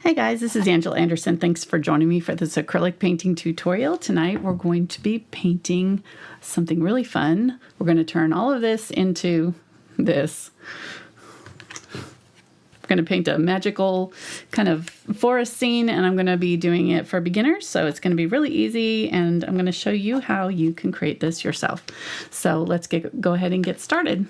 Hey guys, this is Angela Anderson. Thanks for joining me for this acrylic painting tutorial. Tonight we're going to be painting something really fun. We're going to turn all of this into this. I'm going to paint a magical kind of forest scene, and I'm going to be doing it for beginners, so it's going to be really easy, and I'm going to show you how you can create this yourself. So let's go ahead and get started.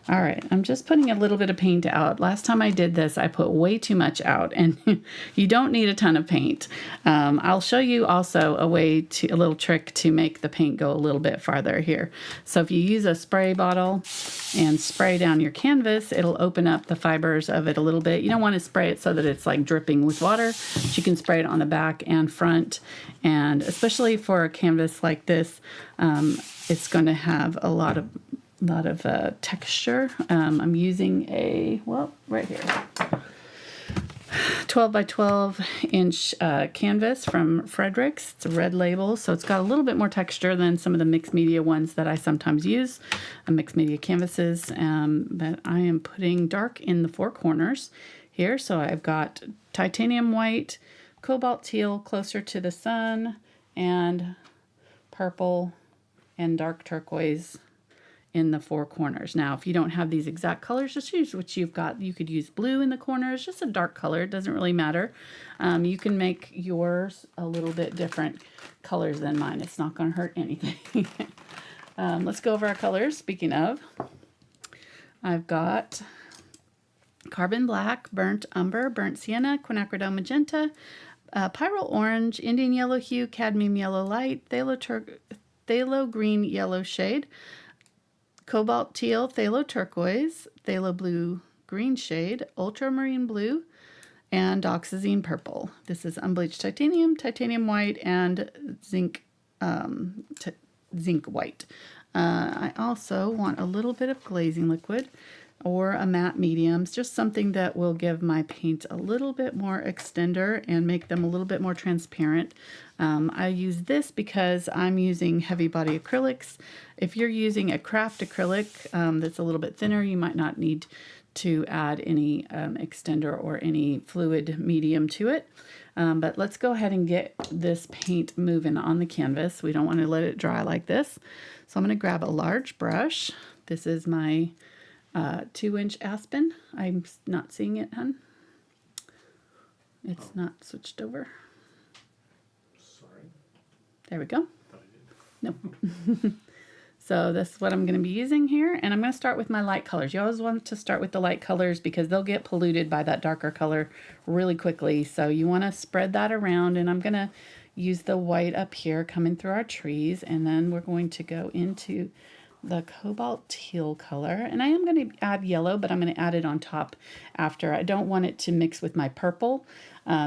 All right, I'm just putting a little bit of paint out. Last time I did this, I put way too much out, and you don't need a ton of paint. I'll show you also a little trick to make the paint go a little bit farther here. So if you use a spray bottle and spray down your canvas, it'll open up the fibers of it a little bit. You don't want to spray it so that it's like dripping with water, but you can spray it on the back and front. And especially for a canvas like this, it's going to have a lot of texture. I'm using right here, 12 by 12 inch canvas from Fredrix. It's a red label, so it's got a little bit more texture than some of the mixed media ones that I sometimes use, mixed media canvases. But I am putting dark in the four corners here. So I've got titanium white, cobalt teal closer to the sun, and purple and dark turquoise in the four corners. Now, if you don't have these exact colors, just use what you've got. You could use blue in the corners, just a dark color. It doesn't really matter. You can make yours a little bit different colors than mine. It's not going to hurt anything. Let's go over our colors. Speaking of, I've got carbon black, burnt umber, burnt sienna, quinacridone magenta, pyrrole orange, Indian yellow hue, cadmium yellow light, phthalo green yellow shade, cobalt teal, phthalo turquoise, phthalo blue green shade, ultramarine blue, and dioxazine purple. This is unbleached titanium, titanium white, and zinc white. I also want a little bit of glazing liquid or a matte medium, just something that will give my paint a little bit more extender and make them a little bit more transparent. I use this because I'm using heavy body acrylics. If you're using a craft acrylic that's a little bit thinner, you might not need to add any extender or any fluid medium to it. But let's go ahead and get this paint moving on the canvas. We don't want to let it dry like this. So I'm going to grab a large brush. This is my 2-inch Aspen. I'm not seeing it, hun. It's not switched over. Sorry. There we go. Nope. So this is what I'm going to be using here, and I'm going to start with my light colors. You always want to start with the light colors because they'll get polluted by that darker color really quickly. So you want to spread that around, and I'm going to use the white up here coming through our trees, and then we're going to go into the cobalt teal color, and I am going to add yellow, but I'm going to add it on top after. I don't want it to mix with my purple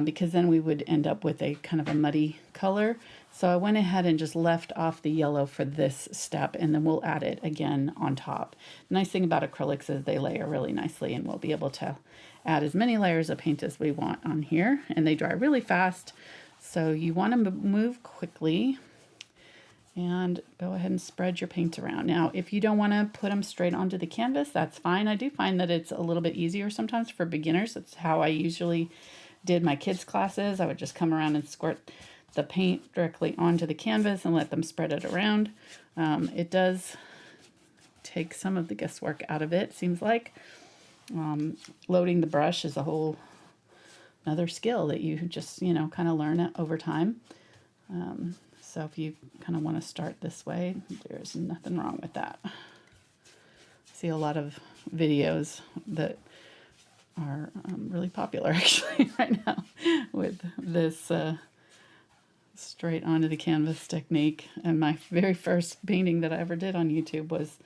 because then we would end up with a kind of a muddy color. So I went ahead and just left off the yellow for this step, and then we'll add it again on top. The nice thing about acrylics is they layer really nicely, and we'll be able to add as many layers of paint as we want on here, and they dry really fast. So you want to move quickly and go ahead and spread your paint around. Now, if you don't want to put them straight onto the canvas, that's fine. I do find that it's a little bit easier sometimes for beginners. That's how I usually did my kids' classes. I would just come around and squirt the paint directly onto the canvas and let them spread it around. It does take some of the guesswork out of it, seems like. Loading the brush is a whole another skill that you just, kind of learn it over time. So if you kind of want to start this way, there's nothing wrong with that. I see a lot of videos that are really popular actually right now with this straight onto the canvas technique. And my very first painting that I ever did on YouTube was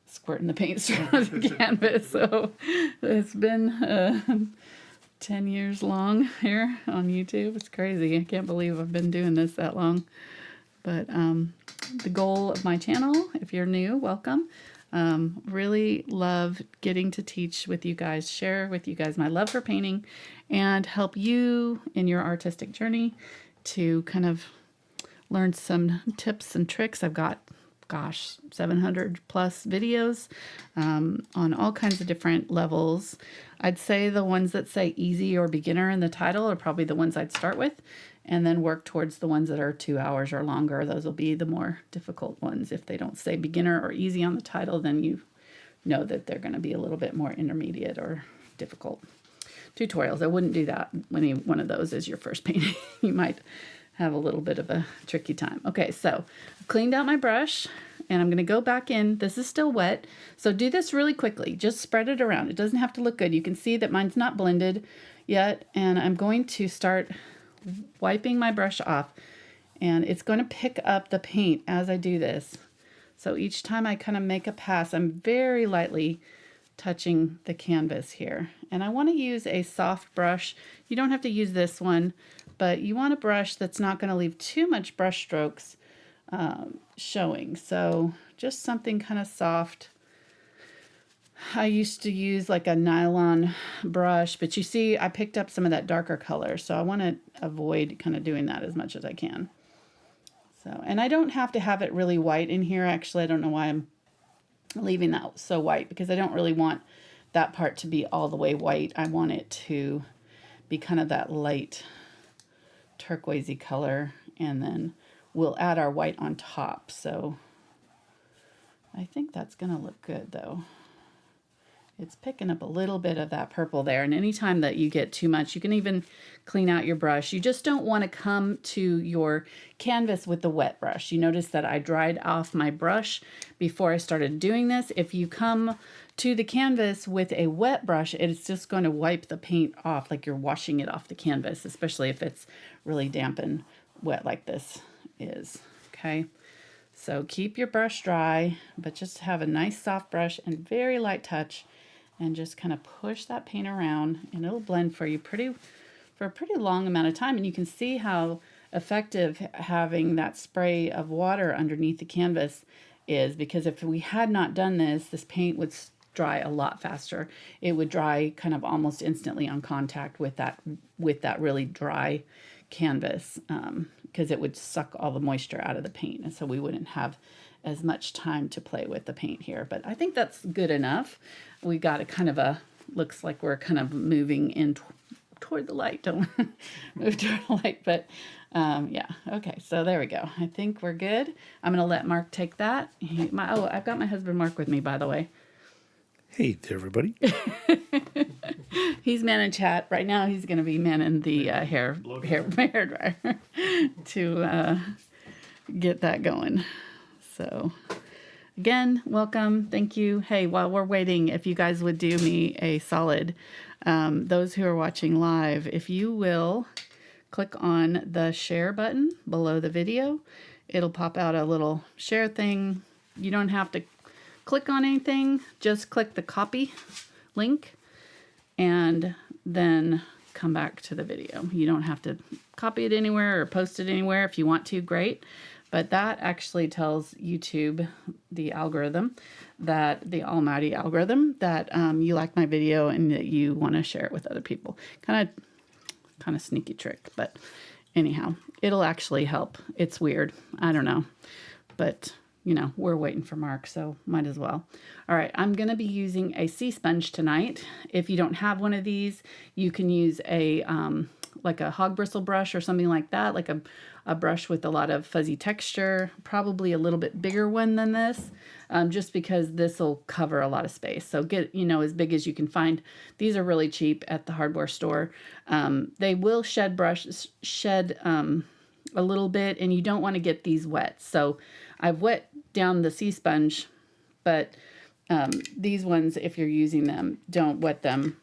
squirting the paint straight onto the canvas. So it's been 10 years long here on YouTube. It's crazy. I can't believe I've been doing this that long. But the goal of my channel, if you're new, welcome. Really love getting to teach with you guys, share with you guys my love for painting, and help you in your artistic journey to kind of learned some tips and tricks. I've got, gosh, 700 plus videos on all kinds of different levels. I'd say the ones that say easy or beginner in the title are probably the ones I'd start with, and then work towards the ones that are 2 hours or longer. Those will be the more difficult ones. If they don't say beginner or easy on the title, then you know that they're going to be a little bit more intermediate or difficult. Tutorials, I wouldn't do that when one of those is your first painting. You might have a little bit of a tricky time. Okay, so I've cleaned out my brush and I'm going to go back in. This is still wet, so do this really quickly. Just spread it around. It doesn't have to look good. You can see that mine's not blended yet, and I'm going to start wiping my brush off, and it's going to pick up the paint as I do this. So each time I kind of make a pass, I'm very lightly touching the canvas here. And I want to use a soft brush. You don't have to use this one, but you want a brush that's not going to leave too much brush strokes showing. So just something kind of soft. I used to use like a nylon brush, but you see I picked up some of that darker color, so I want to avoid kind of doing that as much as I can. So, and I don't have to have it really white in here. Actually, I don't know why I'm leaving that so white, because I don't really want that part to be all the way white. I want it to be kind of that light turquoisey color, and then we'll add our white on top. So I think that's gonna look good though. It's picking up a little bit of that purple there, and anytime that you get too much, you can even clean out your brush. You just don't want to come to your canvas with the wet brush. You notice that I dried off my brush before I started doing this. If you come to the canvas with a wet brush, it's just going to wipe the paint off like you're washing it off the canvas, especially if it's really damp and wet like this is. Okay, so keep your brush dry, but just have a nice soft brush and very light touch, and just kind of push that paint around, and it'll blend for you for a pretty long amount of time. And you can see how effective having that spray of water underneath the canvas is, because if we had not done this, this paint would dry a lot faster. It would dry kind of almost instantly on contact with that really dry canvas, because it would suck all the moisture out of the paint, and so we wouldn't have as much time to play with the paint here. But I think that's good enough. We got a kind of a, looks like we're kind of moving in toward the light. Don't move toward the light, but yeah. Okay, so there we go. I think we're good. I'm gonna let Mark take that. Oh, I've got my husband Mark with me, by the way. Hey there, everybody. He's manning chat right now. He's gonna be manning the hair dryer to get that going. So again, welcome. Thank you. Hey, while we're waiting, if you guys would do me a solid, those who are watching live, if you will click on the share button below the video, it'll pop out a little share thing. You don't have to click on anything, just click the copy link and then come back to the video. You don't have to copy it anywhere or post it anywhere. If you want to, great. But that actually tells YouTube, the algorithm, that the almighty algorithm, that you like my video and that you want to share it with other people. Kind of sneaky trick, but anyhow, it'll actually help. It's weird. I don't know. But, you know, we're waiting for Mark, so might as well. All right, I'm going to be using a sea sponge tonight. If you don't have one of these, you can use a like a hog bristle brush or something like that, like a brush with a lot of fuzzy texture, probably a little bit bigger one than this, just because this will cover a lot of space. So get, you know, as big as you can find. These are really cheap at the hardware store. They will shed a little bit, and you don't want to get these wet. So I've wet down the sea sponge, but these ones, if you're using them, don't wet them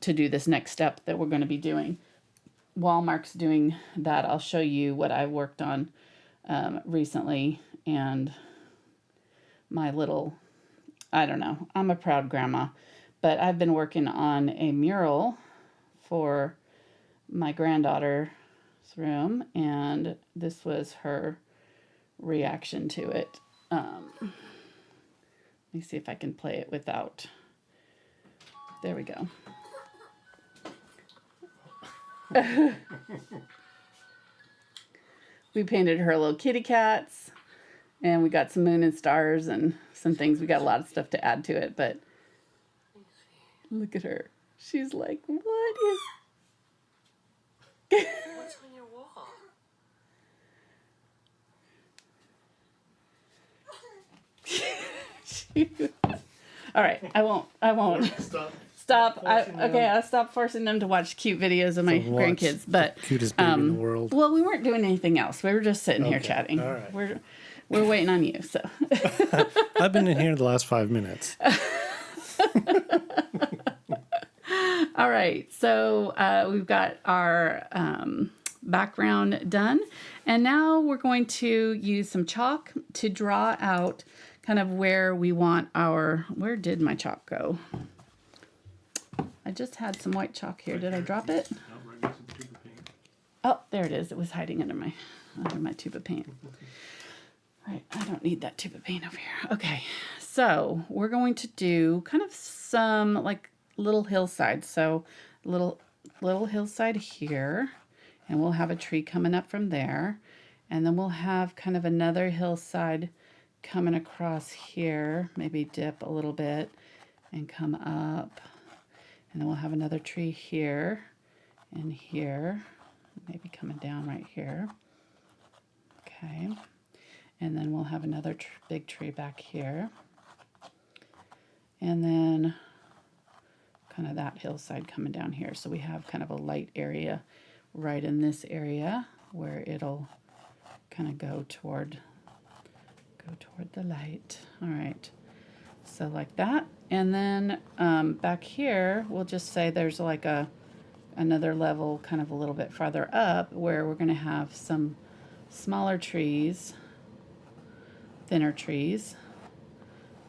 to do this next step that we're going to be doing. While Mark's doing that, I'll show you what I worked on recently, and my little, I don't know, I'm a proud grandma, but I've been working on a mural for my granddaughter's room, and this was her reaction to it. Let me see if I can play it without. There we go. We painted her little kitty cats, and we got some moon and stars and some things. We got a lot of stuff to add to it, but look at her. She's like, what is... What's on your wall? All right, I won't. Stop. I'll stop forcing them to watch cute videos of my grandkids. But Cutest baby in the world. well, we weren't doing anything else. We were just sitting here chatting. All right. We're waiting on you. So I've been in here the last 5 minutes. all right. So we've got our background done, and now we're going to use some chalk to draw out kind of where we want our. Where did my chalk go? I just had some white chalk here. Did I drop it? Oh, there it is. It was hiding under my tube of paint. Right, I don't need that tube of paint over here. Okay, so we're going to do kind of some like little hillside. So little hillside here, and we'll have a tree coming up from there, and then we'll have kind of another hillside coming across here. Maybe dip a little bit and come up. And then we'll have another tree here and here, maybe coming down right here. Okay. And then we'll have another big tree back here. And then kind of that hillside coming down here. So we have kind of a light area right in this area where it'll kind of go toward the light. All right. So like that. And then back here, we'll just say there's like another level kind of a little bit farther up where we're going to have some smaller trees, thinner trees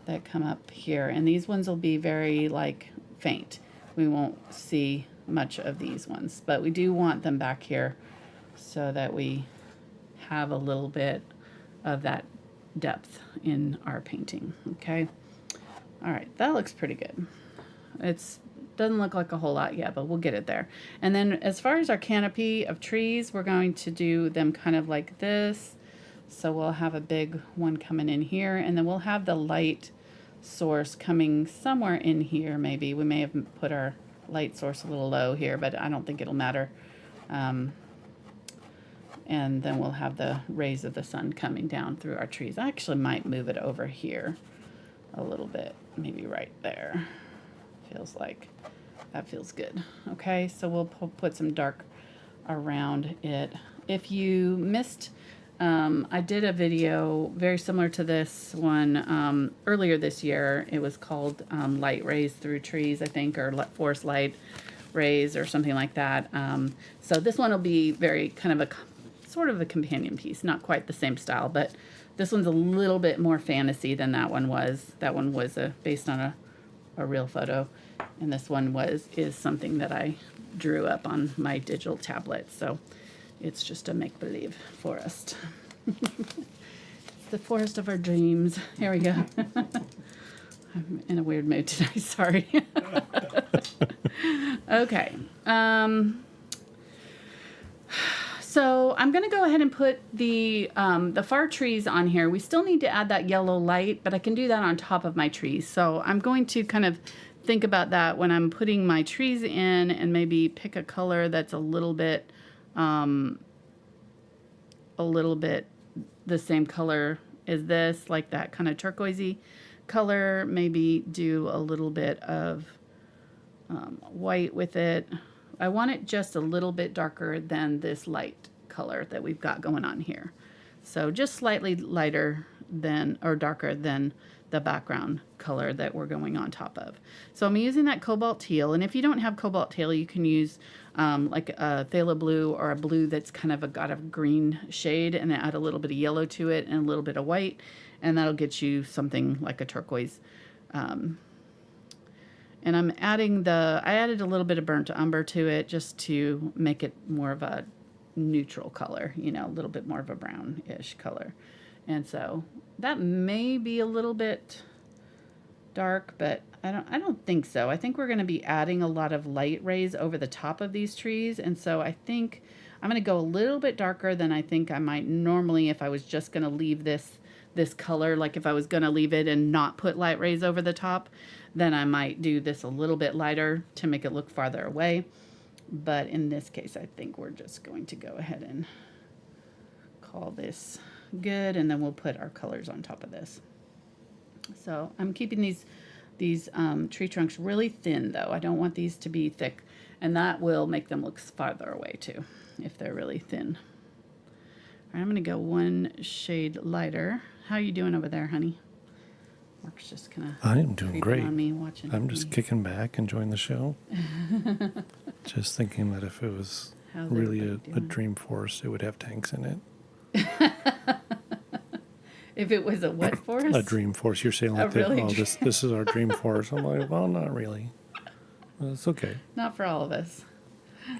that come up here. And these ones will be very like faint. We won't see much of these ones, but we do want them back here so that we have a little bit of that depth in our painting. Okay. All right, that looks pretty good. It's doesn't look like a whole lot yet, but we'll get it there. And then as far as our canopy of trees, we're going to do them kind of like this. So we'll have a big one coming in here, and then we'll have the light source coming somewhere in here maybe. We may have put our light source a little low here, but I don't think it'll matter. And then we'll have the rays of the sun coming down through our trees. I actually might move it over here a little bit, maybe right there. Feels like that feels good. Okay, so we'll put some dark around it. If you missed, I did a video very similar to this one earlier this year. It was called Light Rays Through Trees, I think, or Forest Light Rays or something like that. So this one will be very kind of sort of a companion piece, not quite the same style, but this one's a little bit more fantasy than that one was. That one was based on a real photo, and this one is something that I drew up on my digital tablet. So it's just a make-believe forest. It's the forest of our dreams. Here we go. I'm in a weird mood today. Sorry. Okay. So I'm going to go ahead and put the far trees on here. We still need to add that yellow light, but I can do that on top of my trees. So I'm going to kind of think about that when I'm putting my trees in, and maybe pick a color that's a little bit the same color as this, like that kind of turquoisey color. Maybe do a little bit of white with it. I want it just a little bit darker than this light color that we've got going on here. So just slightly lighter than, or darker than, the background color that we're going on top of. So I'm using that Cobalt Teal, and if you don't have Cobalt Teal, you can use like a Phthalo blue, or a blue that's kind of got a green shade, and add a little bit of yellow to it and a little bit of white, and that'll get you something like a turquoise. And I'm adding I added a little bit of burnt umber to it just to make it more of a neutral color, you know, a little bit more of a brownish color. And so that may be a little bit dark, but I don't think so. I think we're going to be adding a lot of light rays over the top of these trees, and so I think I'm going to go a little bit darker than I think I might normally if I was just going to leave this color. Like if I was going to leave it and not put light rays over the top, then I might do this a little bit lighter to make it look farther away. But in this case, I think we're just going to go ahead and call this good, and then we'll put our colors on top of this. So I'm keeping these tree trunks really thin though. I don't want these to be thick, and that will make them look farther away too if they're really thin. All right, I'm gonna go one shade lighter. How you doing over there, honey? Mark's just kind of I'm doing great. on me, watching I'm just kicking back, enjoying the show. Just thinking that if it was How's really everybody a doing? Dreamforce, it would have tanks in it. If it was a what force? A Dreamforce. You're saying like, really? this is our Dreamforce. I'm like, well, not really. Well, it's okay. Not for all of us.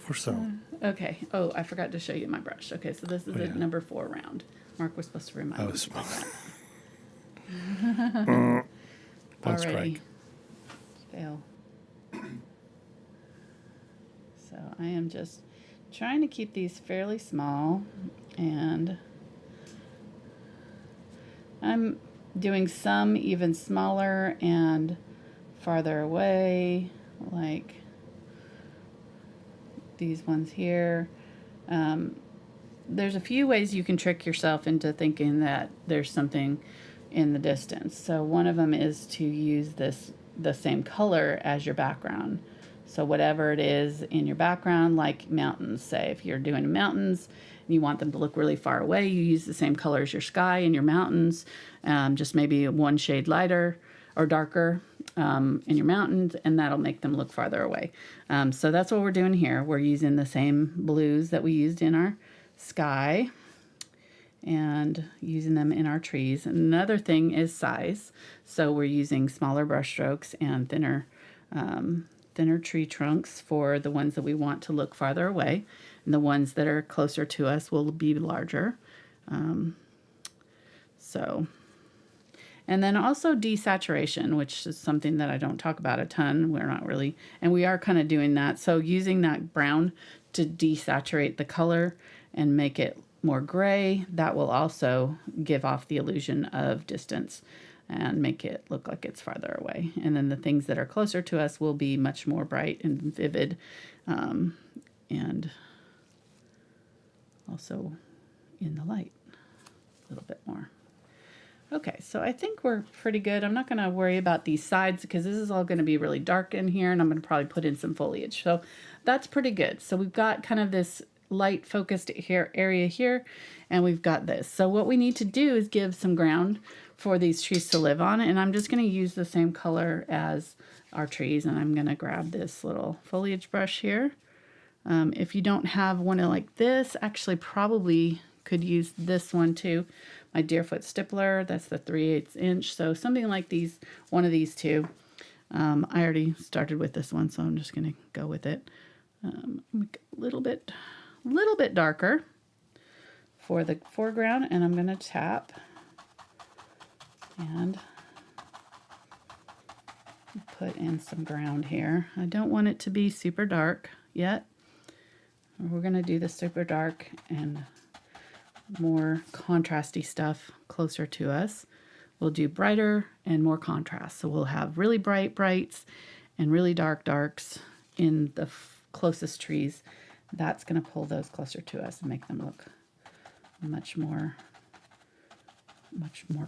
For some. Okay. Oh, I forgot to show you my brush. Okay, so this is Oh, a yeah. number 4 round. Mark was supposed to remind I me. was to do One that. strike. Alrighty. Fail. So I am just trying to keep these fairly small, and I'm doing some even smaller and farther away, like these ones here. There's a few ways you can trick yourself into thinking that there's something in the distance. So one of them is to use the same color as your background. So whatever it is in your background, like mountains, say if you're doing mountains and you want them to look really far away, you use the same color as your sky and your mountains, just maybe one shade lighter or darker in your mountains, and that'll make them look farther away. So that's what we're doing here. We're using the same blues that we used in our sky and using them in our trees. Another thing is size. So we're using smaller brush strokes and thinner tree trunks for the ones that we want to look farther away, and the ones that are closer to us will be larger. And then also desaturation, which is something that I don't talk about a ton. We're not really, and we are kind of doing that. So using that brown to desaturate the color and make it more gray, that will also give off the illusion of distance and make it look like it's farther away. And then the things that are closer to us will be much more bright and vivid, and also in the light a little bit more. Okay, so I think we're pretty good. I'm not going to worry about these sides because this is all going to be really dark in here, and I'm going to probably put in some foliage. So that's pretty good. So we've got kind of this light focused here area here, and we've got this. So what we need to do is give some ground for these trees to live on, and I'm just going to use the same color as our trees, and I'm going to grab this little foliage brush here. If you don't have one like this, actually probably could use this one too. My Deerfoot Stippler, that's the 3/8 inch. So something like these, one of these two. I already started with this one, so I'm just going to go with it. Make it a little bit darker for the foreground, and I'm going to tap and put in some ground here. I don't want it to be super dark yet. We're going to do the super dark and more contrasty stuff closer to us. We'll do brighter and more contrast. So we'll have really bright brights and really dark darks in the closest trees. That's going to pull those closer to us and make them look much more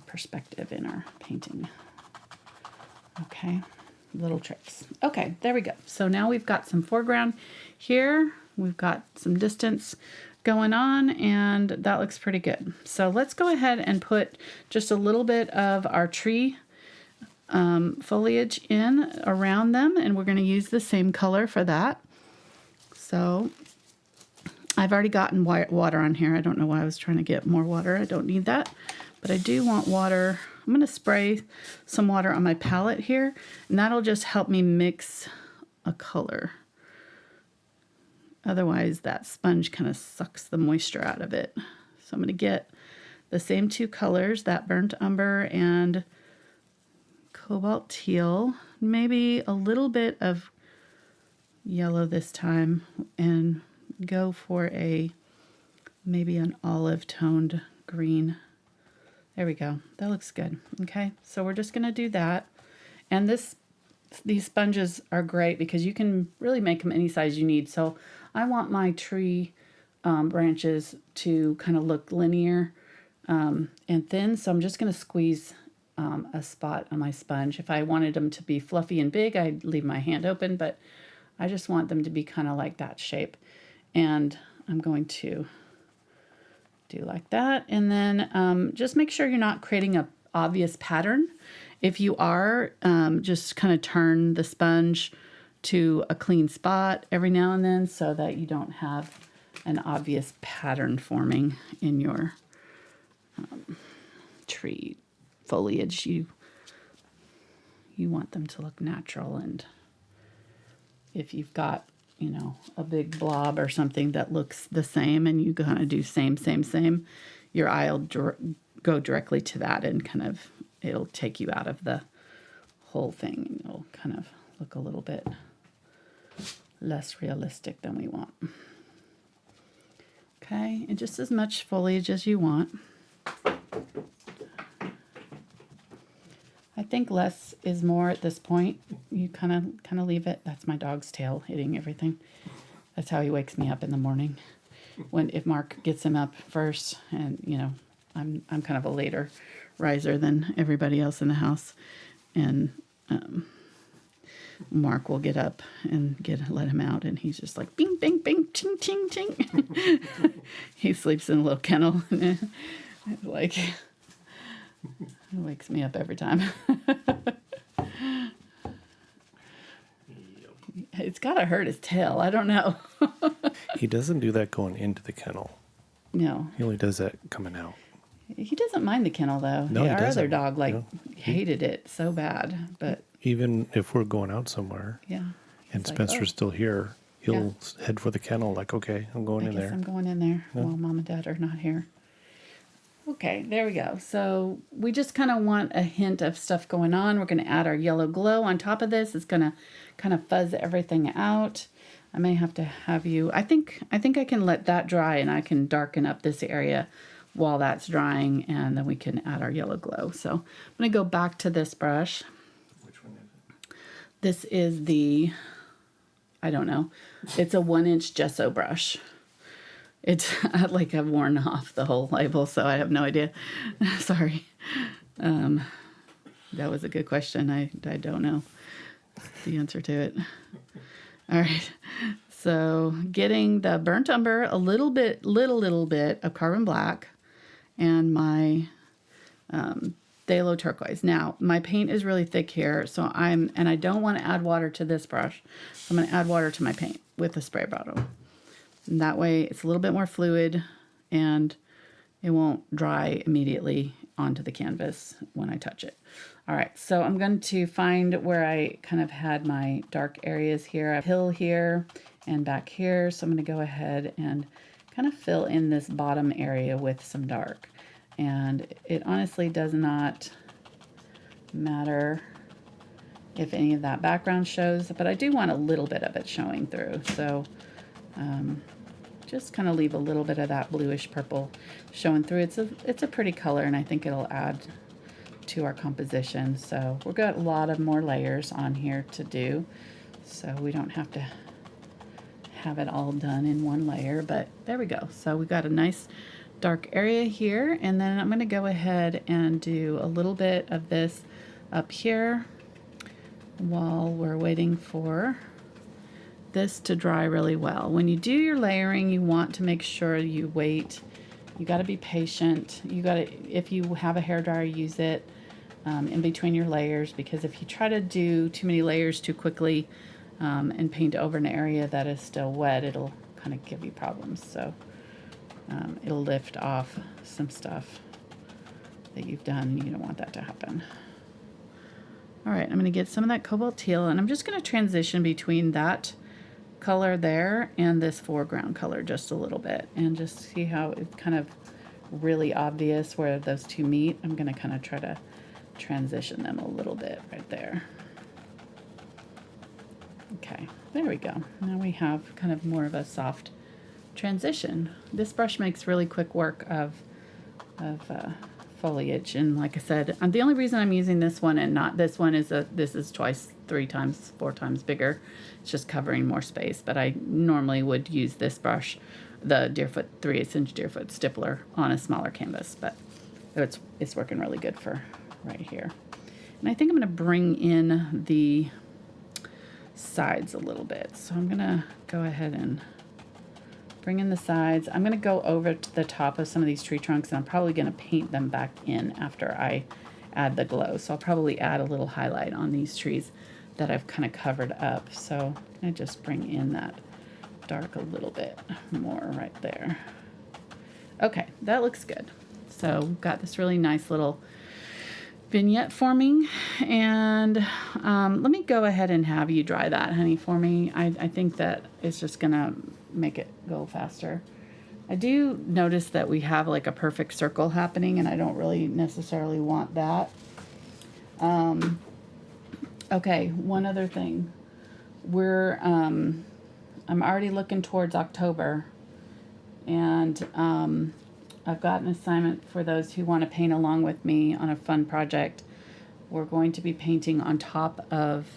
perspective in our painting. Okay, little tricks. Okay, there we go. So now we've got some foreground here. We've got some distance going on, and that looks pretty good. So let's go ahead and put just a little bit of our tree foliage in around them, and we're going to use the same color for that. So I've already gotten water on here. I don't know why I was trying to get more water. I don't need that, but I do want water. I'm going to spray some water on my palette here, and that'll just help me mix a color. Otherwise, that sponge kind of sucks the moisture out of it. So I'm going to get the same two colors, that burnt umber and cobalt teal, maybe a little bit of yellow this time, and go for a maybe an olive toned green. There we go. That looks good. Okay, so we're just going to do that. And these sponges are great because you can really make them any size you need. So I want my tree branches to kind of look linear and thin. So I'm just going to squeeze a spot on my sponge. If I wanted them to be fluffy and big, I'd leave my hand open, but I just want them to be kind of like that shape. And I'm going to do like that. And then just make sure you're not creating an obvious pattern. If you are, just kind of turn the sponge to a clean spot every now and then so that you don't have an obvious pattern forming in your tree foliage. You want them to look natural, and if you've got, you know, a big blob or something that looks the same and you kind of do same, your eye will go directly to that and kind of, it'll take you out of the whole thing, and it'll kind of look a little bit less realistic than we want. Okay, and just as much foliage as you want. I think less is more at this point. You kind of leave it. That's my dog's tail hitting everything. That's how he wakes me up in the morning. If Mark gets him up first, and you know, I'm kind of a later riser than everybody else in the house, and Mark will get up and let him out, and he's just like bing, bing, bing, ting, ting, ting. He sleeps in a little kennel. Like, it wakes me up every time. It's gotta hurt his tail. I don't know. He doesn't do that going into the kennel. No. He only does that coming out. He doesn't mind the kennel though. No, he Our doesn't. other dog No. hated it so bad, but Even if we're going out somewhere yeah. and He's like, Spencer's still here, he'll head for the kennel like, okay, I'm going in I guess there. I'm going in there while Mom and Dad are not here. Okay, there we go. So we just kind of want a hint of stuff going on. We're going to add our yellow glow on top of this. It's going to kind of fuzz everything out. I may have to have you, I think I can let that dry, and I can darken up this area while that's drying, and then we can add our yellow glow. So I'm going to go back to this brush. Which one is it? This is the, I don't know, it's a 1-inch gesso brush. It's like I've worn off the whole label, so I have no idea. Sorry. That was a good question. I don't know the answer to it. All right. So getting the burnt umber, a little bit of carbon black, and my Phthalo turquoise. Now, my paint is really thick here, so I don't want to add water to this brush. So I'm going to add water to my paint with a spray bottle. And that way it's a little bit more fluid and it won't dry immediately onto the canvas when I touch it. All right, so I'm going to find where I kind of had my dark areas here. I have hill here and back here. So I'm going to go ahead and kind of fill in this bottom area with some dark. And it honestly does not matter if any of that background shows, but I do want a little bit of it showing through. So just kind of leave a little bit of that bluish purple showing through. It's a pretty color, and I think it'll add to our composition. So we've got a lot of more layers on here to do, so we don't have to have it all done in one layer, but there we go. So we got a nice dark area here, and then I'm going to go ahead and do a little bit of this up here while we're waiting for this to dry really well. When you do your layering, you want to make sure you wait. You got to be patient. You got to, if you have a hairdryer, use it in between your layers, because if you try to do too many layers too quickly and paint over an area that is still wet, it'll kind of give you problems. So it'll lift off some stuff that you've done. You don't want that to happen. All right, I'm going to get some of that cobalt teal, and I'm just going to transition between that color there and this foreground color just a little bit, and just see how it's kind of really obvious where those two meet. I'm going to kind of try to transition them a little bit right there. Okay, there we go. Now we have kind of more of a soft transition. This brush makes really quick work of foliage, and like I said, the only reason I'm using this one and not this one is that this is twice, 3 times, 4 times bigger. It's just covering more space, but I normally would use this brush, the Deerfoot 3/8 inch Deerfoot Stippler, on a smaller canvas, but it's working really good for right here. And I think I'm going to bring in the sides a little bit. So I'm going to go ahead and bring in the sides. I'm going to go over to the top of some of these tree trunks, and I'm probably going to paint them back in after I add the glow. So I'll probably add a little highlight on these trees that I've kind of covered up. So I just bring in that dark a little bit more right there. Okay, that looks good. So we've got this really nice little vignette forming, and let me go ahead and have you dry that, honey, for me. I think that it's just gonna make it go faster. I do notice that we have like a perfect circle happening, and I don't really necessarily want that. Okay, one other thing. I'm already looking towards October, and I've got an assignment for those who want to paint along with me on a fun project. We're going to be painting on top of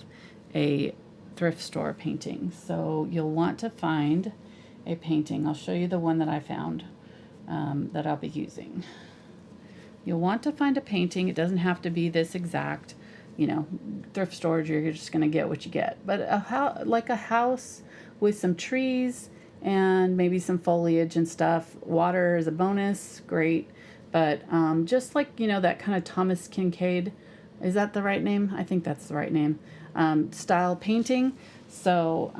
a thrift store painting. So you'll want to find a painting. I'll show you the one that I found that I'll be using. You'll want to find a painting. It doesn't have to be this exact. You know, thrift stores, you're just going to get what you get. But like a house with some trees and maybe some foliage and stuff. Water is a bonus, great. But just like, you know, that kind of Thomas Kincaid, is that the right name? I think that's the right name. Style painting. So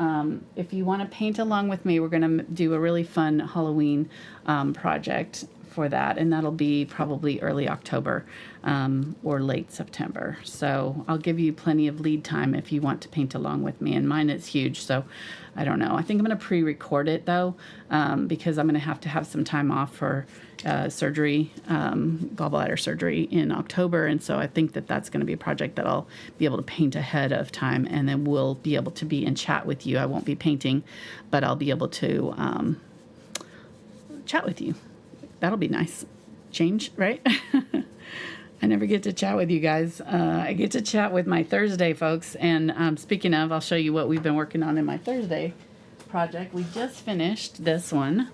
if you want to paint along with me, we're going to do a really fun Halloween project for that, and that'll be probably early October or late September. So I'll give you plenty of lead time if you want to paint along with me, and mine is huge, so I don't know. I think I'm going to pre-record it though, because I'm going to have some time off for surgery, gallbladder surgery in October, and so I think that that's going to be a project that I'll be able to paint ahead of time, and then we'll be able to be in chat with you. I won't be painting, but I'll be able to chat with you. That'll be nice. Change, right? I never get to chat with you guys. I get to chat with my Thursday folks. And speaking of, I'll show you what we've been working on in my Thursday project. We just finished this one.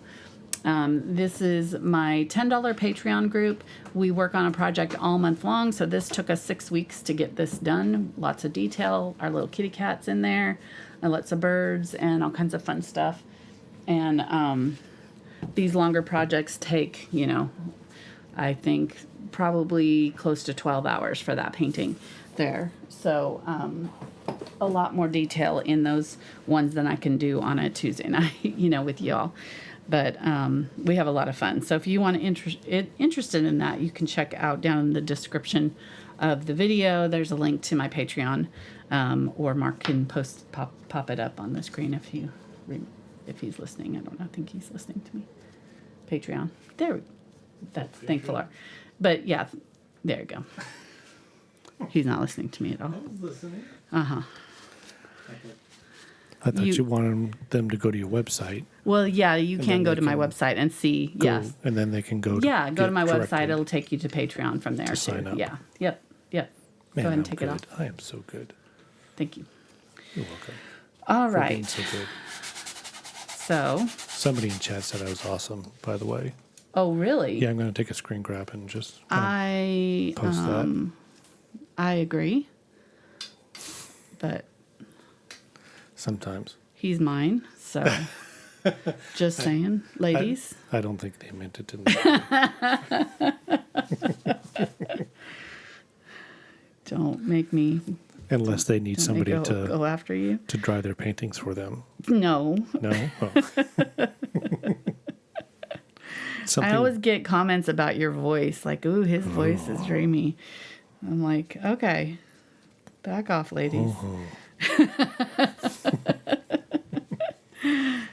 This is my $10 Patreon group. We work on a project all month long. So this took us 6 weeks to get this done. Lots of detail. Our little kitty cat's in there. And lots of birds and all kinds of fun stuff. And these longer projects take, you know, I think probably close to 12 hours for that painting there. So a lot more detail in those ones than I can do on a Tuesday night, you know, with y'all. But we have a lot of fun. So if you want to interested in that, you can check out down in the description of the video. There's a link to my Patreon, or Mark can pop it up on the screen if he's listening. I don't know. I think he's listening to me. Patreon. There. That's thankful. But yeah, there you go. He's not listening to me at all. I was listening. Uh-huh. I thought you wanted them to go to your website. Well, yeah, you can go to my website and see. Yes. And then they can go go to my website. It'll take you to Patreon from there too. Sign up. Yeah. Yep. Man, go ahead and take good. it off. I am so good. Thank you. You're welcome. All For being right. so good. So. Somebody in chat said I was awesome, by the way. Oh, really? Yeah, I'm going to take a screen grab and just I post that. I agree. But Sometimes. he's mine, so just saying, ladies. I don't think they meant it to me. Don't make me. Unless they need somebody to go after you. to dry their paintings for them. No. No? Oh. I always get comments about your voice, like, "Ooh, his voice is dreamy." I'm like, okay, back off, ladies.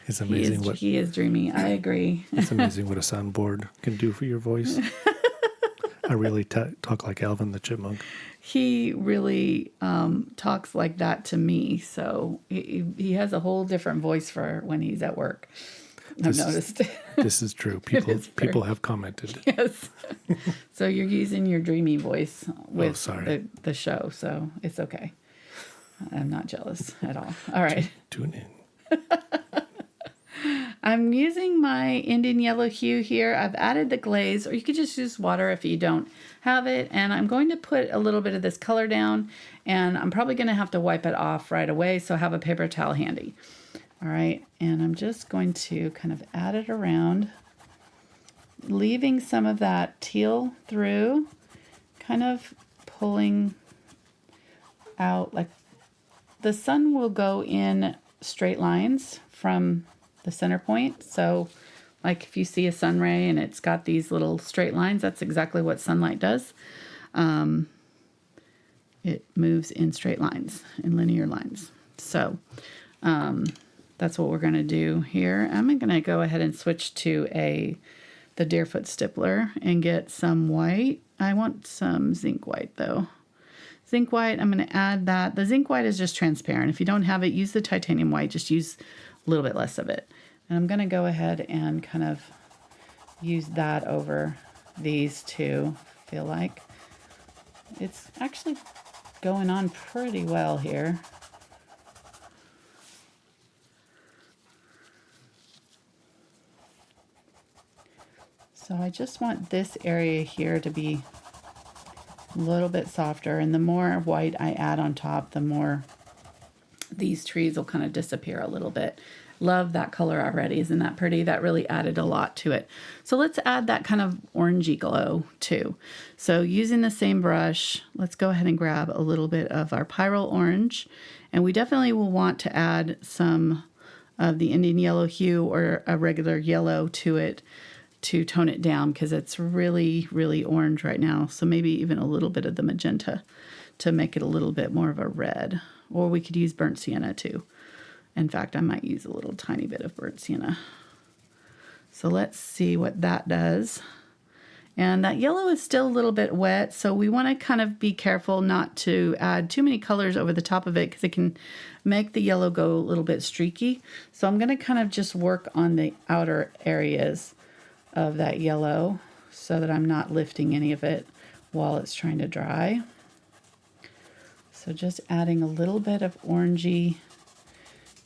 It's amazing he is dreamy. I agree. It's amazing what a soundboard can do for your voice. I really talk like Alvin the Chipmunk. He really talks like that to me, so he has a whole different voice for when he's at work. I've noticed. This is true. People have commented. Yes. So you're using your dreamy voice with sorry. the show, so it's okay. I'm not jealous at all. All right. Tune in. I'm using my Indian Yellow Hue here. I've added the glaze, or you could just use water if you don't have it. And I'm going to put a little bit of this color down, and I'm probably going to have to wipe it off right away, so have a paper towel handy. All right, and I'm just going to kind of add it around, leaving some of that teal through, kind of pulling out, like the sun will go in straight lines from the center point. So like if you see a sun ray and it's got these little straight lines, that's exactly what sunlight does. It moves in straight lines, in linear lines. So that's what we're going to do here. I'm going to go ahead and switch to the Deerfoot Stippler and get some white. I want some Zinc White though. Zinc White, I'm going to add that. The Zinc White is just transparent. If you don't have it, use the Titanium White. Just use a little bit less of it. And I'm going to go ahead and kind of use that over these two. I feel like it's actually going on pretty well here. So I just want this area here to be a little bit softer, and the more white I add on top, the more these trees will kind of disappear a little bit. Love that color already. Isn't that pretty? That really added a lot to it. So let's add that kind of orangey glow too. So using the same brush, let's go ahead and grab a little bit of our Pyrrole orange, and we definitely will want to add some of the Indian Yellow Hue or a regular yellow to it to tone it down, because it's really, really orange right now. So maybe even a little bit of the magenta to make it a little bit more of a red. Or we could use burnt sienna too. In fact, I might use a little tiny bit of burnt sienna. So let's see what that does. And that yellow is still a little bit wet, so we want to kind of be careful not to add too many colors over the top of it, because it can make the yellow go a little bit streaky. So I'm going to kind of just work on the outer areas of that yellow so that I'm not lifting any of it while it's trying to dry. So just adding a little bit of orangey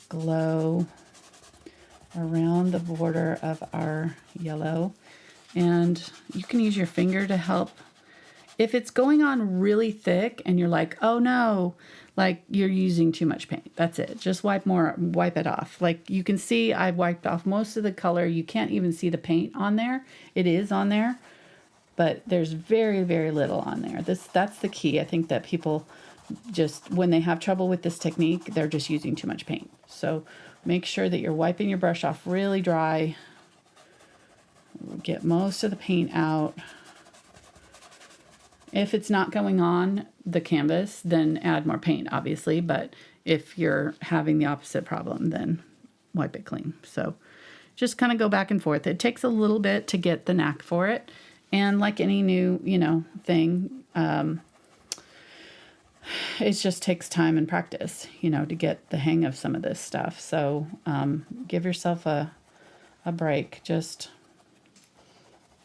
glow around the border of our yellow. And you can use your finger to help. If it's going on really thick and you're like, oh no, like you're using too much paint, that's it. Just wipe it off. Like you can see I've wiped off most of the color. You can't even see the paint on there. It is on there, but there's very, very little on there. That's the key. I think that people just, when they have trouble with this technique, they're just using too much paint. So make sure that you're wiping your brush off really dry. Get most of the paint out. If it's not going on the canvas, then add more paint, obviously. But if you're having the opposite problem, then wipe it clean. So just kind of go back and forth. It takes a little bit to get the knack for it. And like any new, thing, it just takes time and practice, to get the hang of some of this stuff. So give yourself a break. Just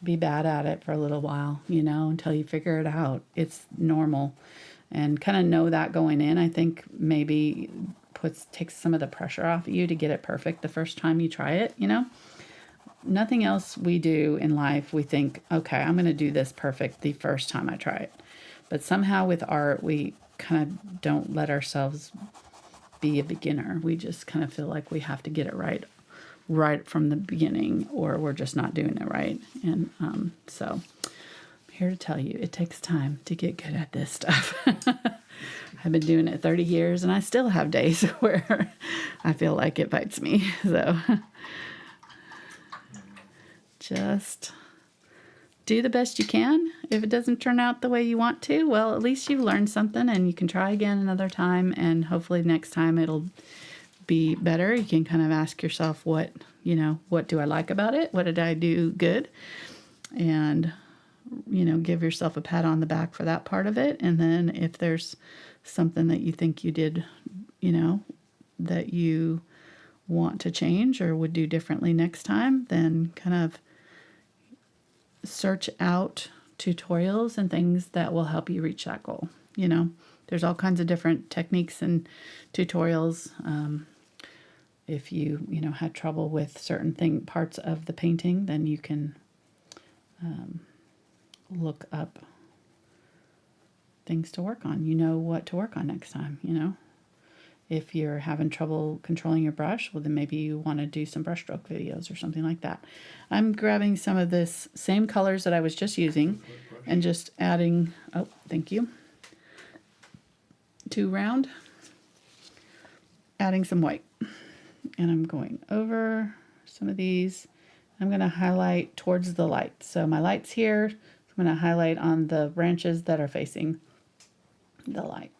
be bad at it for a little while, until you figure it out. It's normal. And kind of know that going in, I think maybe takes some of the pressure off of you to get it perfect the first time you try it, Nothing else we do in life, we think, okay, I'm going to do this perfect the first time I try it. But somehow with art, we kind of don't let ourselves be a beginner. We just kind of feel like we have to get it right from the beginning, or we're just not doing it right. And so I'm here to tell you, it takes time to get good at this stuff. I've been doing it 30 years and I still have days where I feel like it bites me. So just do the best you can. If it doesn't turn out the way you want to, well, at least you've learned something and you can try again another time, and hopefully next time it'll be better. You can kind of ask yourself, what do I like about it? What did I do good? And, give yourself a pat on the back for that part of it. And then if there's something that you think you did, that you want to change or would do differently next time, then kind of search out tutorials and things that will help you reach that goal. You know, there's all kinds of different techniques and tutorials. If you had trouble with certain parts of the painting, then you can look up things to work on. You know what to work on next time, you know. If you're having trouble controlling your brush, well, then maybe you want to do some brushstroke videos or something like that. I'm grabbing some of this same colors that I was just using and just adding, oh, thank you, to round, adding some white. And I'm going over some of these. I'm going to highlight towards the light. So my light's here. I'm going to highlight on the branches that are facing the light.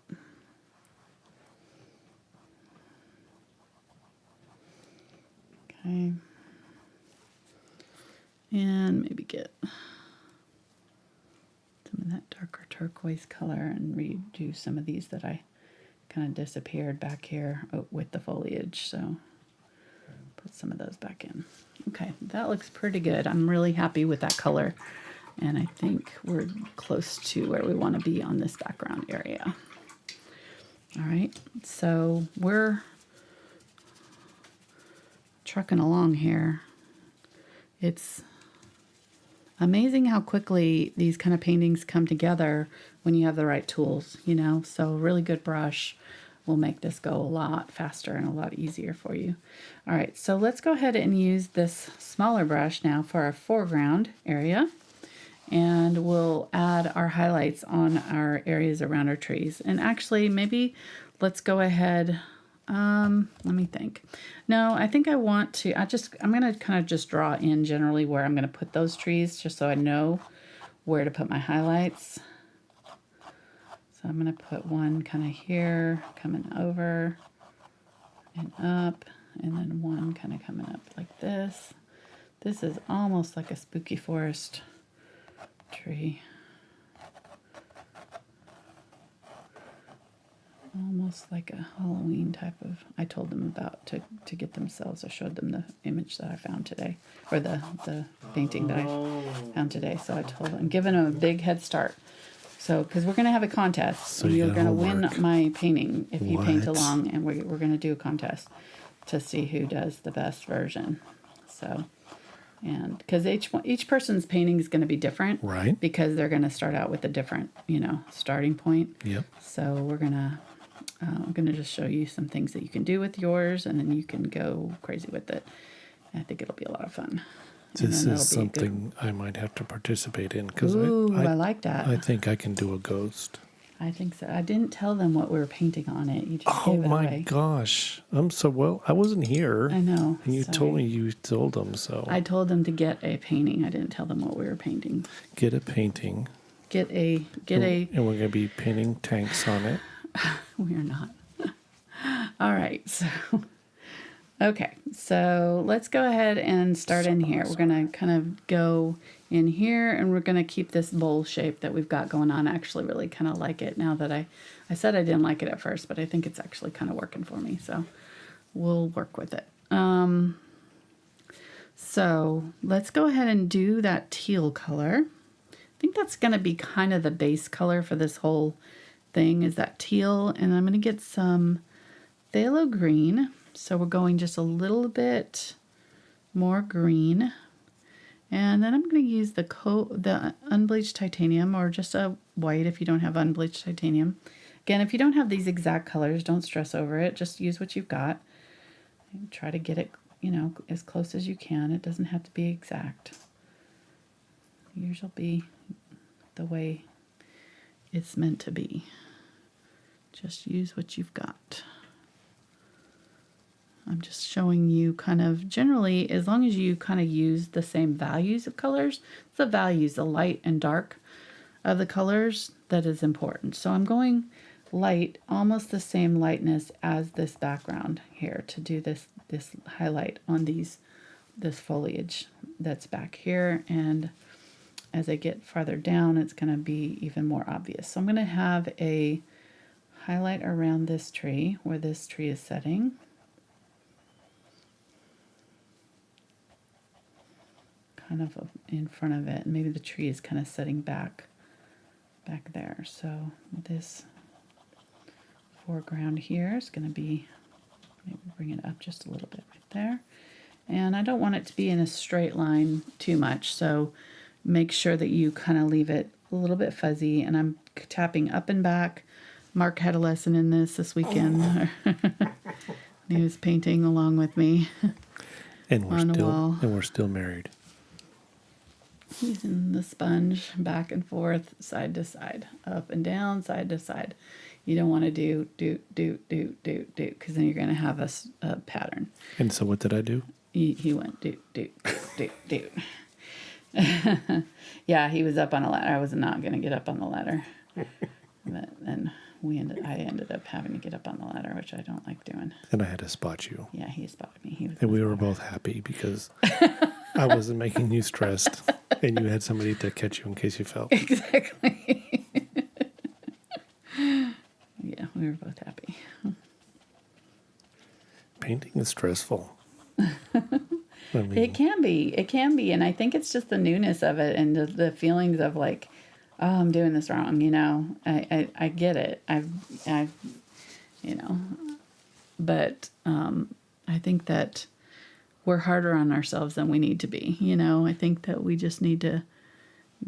Okay. And maybe get some of that darker turquoise color and redo some of these that I kind of disappeared back here with the foliage. So put some of those back in. Okay, that looks pretty good. I'm really happy with that color. And I think we're close to where we want to be on this background area. All right, so we're trucking along here. It's amazing how quickly these kind of paintings come together when you have the right tools, you know. So a really good brush will make this go a lot faster and a lot easier for you. All right, so let's go ahead and use this smaller brush now for our foreground area. And we'll add our highlights on our areas around our trees. And actually, maybe let's go ahead. Let me think. No, I think I want to, I'm going to kind of just draw in generally where I'm going to put those trees just so I know where to put my highlights. So I'm going to put one kind of here, coming over and up, and then one kind of coming up like this. This is almost like a spooky forest tree. Almost like a Halloween type of, I told them about to get themselves, I showed them the image that I found today, or the painting that I found today. So I told them, I'm giving them a big head start. So, because we're going to have a contest, so you're going to win my painting if you paint along, and we're going to do a contest to see who does the best version. So, and because each person's painting is going to be different, right? Because they're going to start out with a different, starting point. Yep. So we're gonna, I'm going to just show you some things that you can do with yours, and then you can go crazy with it. I think it'll be a lot of fun. This is something I might have to participate in because I like that. I think I can do a ghost. I think so. I didn't tell them what we were painting on it. You just gave it away. Oh my gosh. I'm so well. I wasn't here. I know. And you told me you told them so. I told them to get a painting. I didn't tell them what we were painting. Get a painting. And we're going to be painting tanks on it. We're not. All right. So, okay. So let's go ahead and start in here. We're going to kind of go in here, and we're going to keep this bowl shape that we've got going on. I actually really kind of like it now that I said I didn't like it at first, but I think it's actually kind of working for me. So we'll work with it. So let's go ahead and do that teal color. I think that's going to be kind of the base color for this whole thing, is that teal. And I'm going to get some phthalo green. So we're going just a little bit more green. And then I'm going to use the unbleached titanium, or just a white if you don't have unbleached titanium. Again, if you don't have these exact colors, don't stress over it. Just use what you've got. And try to get it, as close as you can. It doesn't have to be exact. Yours will be the way it's meant to be. Just use what you've got. I'm just showing you kind of generally, as long as you kind of use the same values of colors, the values, the light and dark of the colors, that is important. So I'm going light, almost the same lightness as this background here to do this highlight on this foliage that's back here. And as I get farther down, it's going to be even more obvious. So I'm going to have a highlight around this tree where this tree is setting. kind of in front of it. And maybe the tree is kind of setting back there. So this foreground here is going to be, maybe bring it up just a little bit right there. And I don't want it to be in a straight line too much, so make sure that you kind of leave it a little bit fuzzy. And I'm tapping up and back. Mark had a lesson in this weekend. He was painting along with me And on the wall. we're still married. Using the sponge back and forth, side to side, up and down, side to side. You don't want to do, because then you're going to have a pattern. And so what did I do? He went, do. Yeah, he was up on a ladder. I was not going to get up on the ladder. But then I ended up having to get up on the ladder, which I don't like doing. And I had to spot you. Yeah, he spotted me. And we were both happy because I wasn't making you stressed and you had somebody to catch you in case you fell. Exactly. Yeah, we were both happy. Painting is stressful. I mean, It can be. And I think it's just the newness of it and the feelings of like, oh, I'm doing this wrong, you know. I get it. I've you know, but I think that we're harder on ourselves than we need to be, you know. I think that we just need to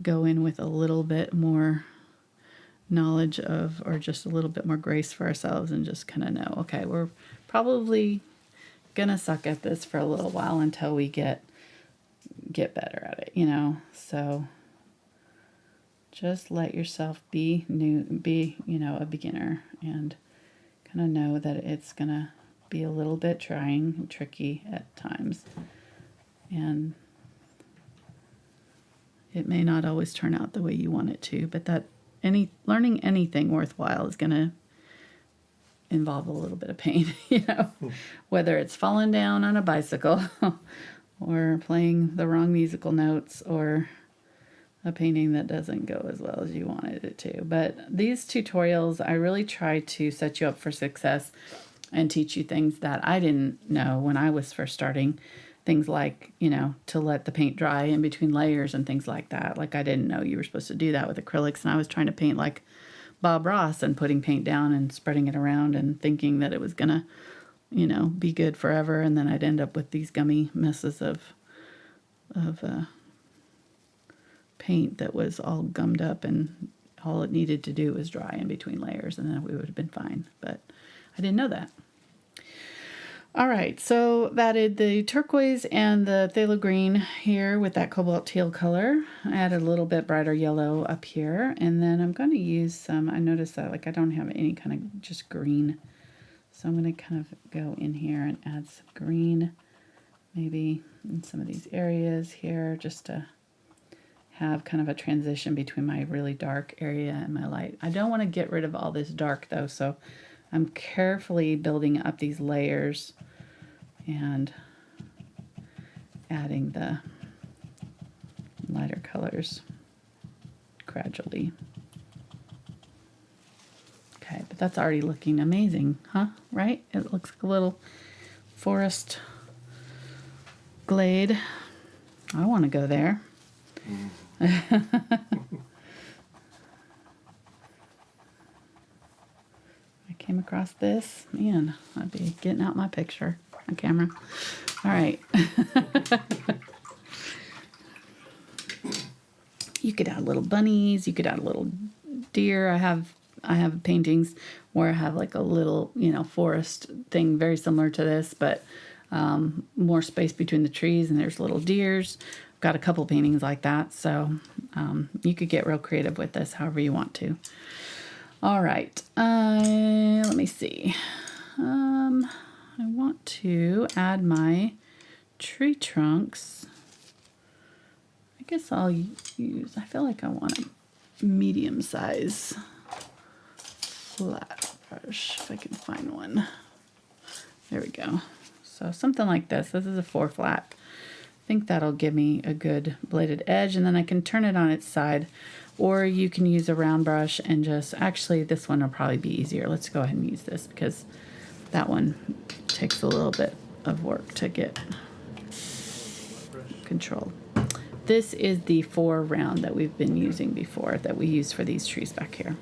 go in with a little bit more knowledge of, or just a little bit more grace for ourselves, and just kind of know, okay, we're probably gonna suck at this for a little while until we get better at it, you know. So just let yourself be you know, a beginner, and kind of know that it's gonna be a little bit trying and tricky at times, and it may not always turn out the way you want it to, but that learning anything worthwhile is gonna involve a little bit of pain, you know, whether it's falling down on a bicycle or playing the wrong musical notes or a painting that doesn't go as well as you wanted it to. But these tutorials, I really try to set you up for success and teach you things that I didn't know when I was first starting. Things like, you know, to let the paint dry in between layers and things like that. Like, I didn't know you were supposed to do that with acrylics, and I was trying to paint like Bob Ross and putting paint down and spreading it around and thinking that it was gonna, you know, be good forever, and then I'd end up with these gummy messes of paint that was all gummed up, and all it needed to do was dry in between layers, and then we would have been fine. But I didn't know that. All right, so I've added the turquoise and the phthalo green here with that cobalt teal color. I added a little bit brighter yellow up here, and then I'm going to use some, I noticed that like I don't have any kind of just green, so I'm going to kind of go in here and add some green, maybe in some of these areas here, just to have kind of a transition between my really dark area and my light. I don't want to get rid of all this dark though, so I'm carefully building up these layers and adding the lighter colors gradually. Okay, but that's already looking amazing, huh? Right? It looks like a little forest glade. I want to go there. Came across this, man, I'd be getting out my picture, my camera. All right. You could add little bunnies, you could add a little deer. I have paintings where I have like a little, you know, forest thing very similar to this, but more space between the trees, and there's little deers. I've got a couple paintings like that, so you could get real creative with this however you want to. All right, let me see. I want to add my tree trunks. I guess I'll use, I feel like I want a medium size flat brush, if I can find one. There we go. So something like this. This is a 4 flat. I think that'll give me a good bladed edge, and then I can turn it on its side. Or you can use a round brush and just, actually this one will probably be easier. Let's go ahead and use this because that one takes a little bit of work to get controlled. this is the 4 round that we've been using before, that we use for these trees back here.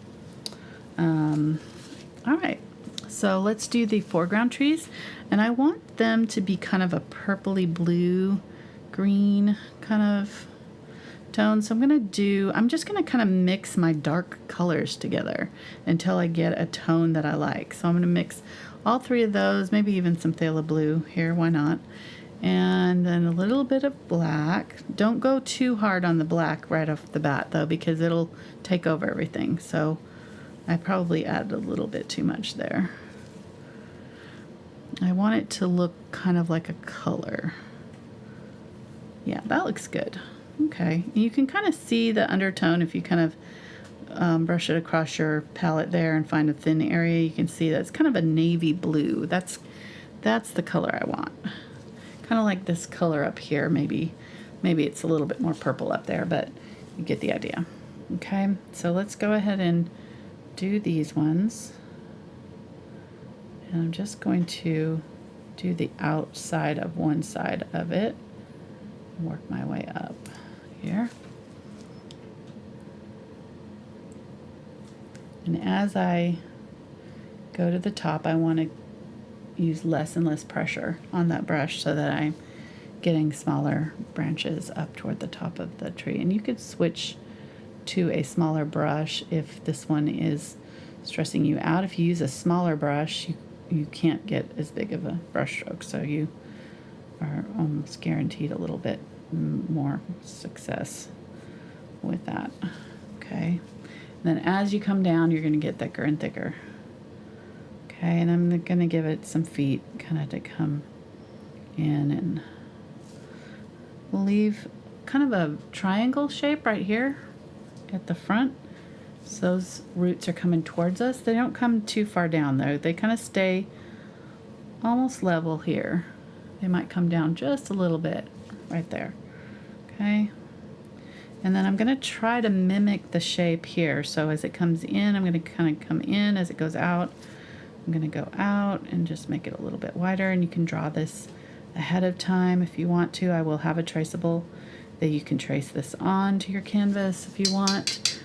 All right, so let's do the foreground trees, and I want them to be kind of a purpley blue, green kind of tone. So I'm just gonna kind of mix my dark colors together until I get a tone that I like. So I'm gonna mix all 3 of those, maybe even some phthalo blue here, why not? And then a little bit of black. Don't go too hard on the black right off the bat though, because it'll take over everything. So I probably added a little bit too much there. I want it to look kind of like a color. Yeah, that looks good. Okay, you can kind of see the undertone if you kind of brush it across your palette there and find a thin area. You can see that it's kind of a navy blue. That's the color I want. Kind of like this color up here. Maybe it's a little bit more purple up there, but you get the idea. Okay, so let's go ahead and do these ones. And I'm just going to do the outside of one side of it and work my way up here. And as I go to the top, I want to use less and less pressure on that brush so that I'm getting smaller branches up toward the top of the tree. And you could switch to a smaller brush if this one is stressing you out. If you use a smaller brush, you can't get as big of a brush stroke, so you are almost guaranteed a little bit more success with that. Okay, and then as you come down, you're going to get thicker and thicker. Okay, and I'm going to give it some feet kind of to come in, and we'll leave kind of a triangle shape right here at the front. So those roots are coming towards us. They don't come too far down though. They kind of stay almost level here. They might come down just a little bit right there. Okay. And then I'm going to try to mimic the shape here. So as it comes in, I'm going to kind of come in. As it goes out, I'm going to go out and just make it a little bit wider. And you can draw this ahead of time if you want to. I will have a traceable that you can trace this on to your canvas if you want.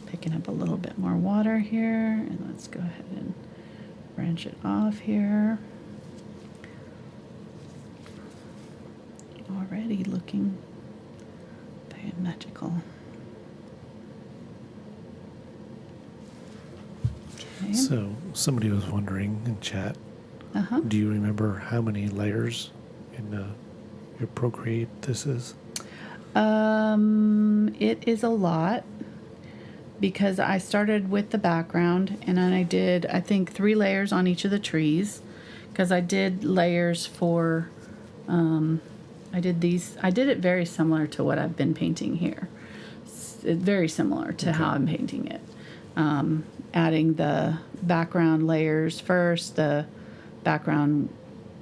Picking up a little bit more water here, and let's go ahead and branch it off here. Already looking very magical. Okay. So somebody was wondering in chat, do you remember how many layers in your Procreate this is? It is a lot, because I started with the background and then I did, I think, 3 layers on each of the trees, because I did layers for, I did it very similar to what I've been painting here. Very similar to how I'm painting it. Adding the background layers first. The background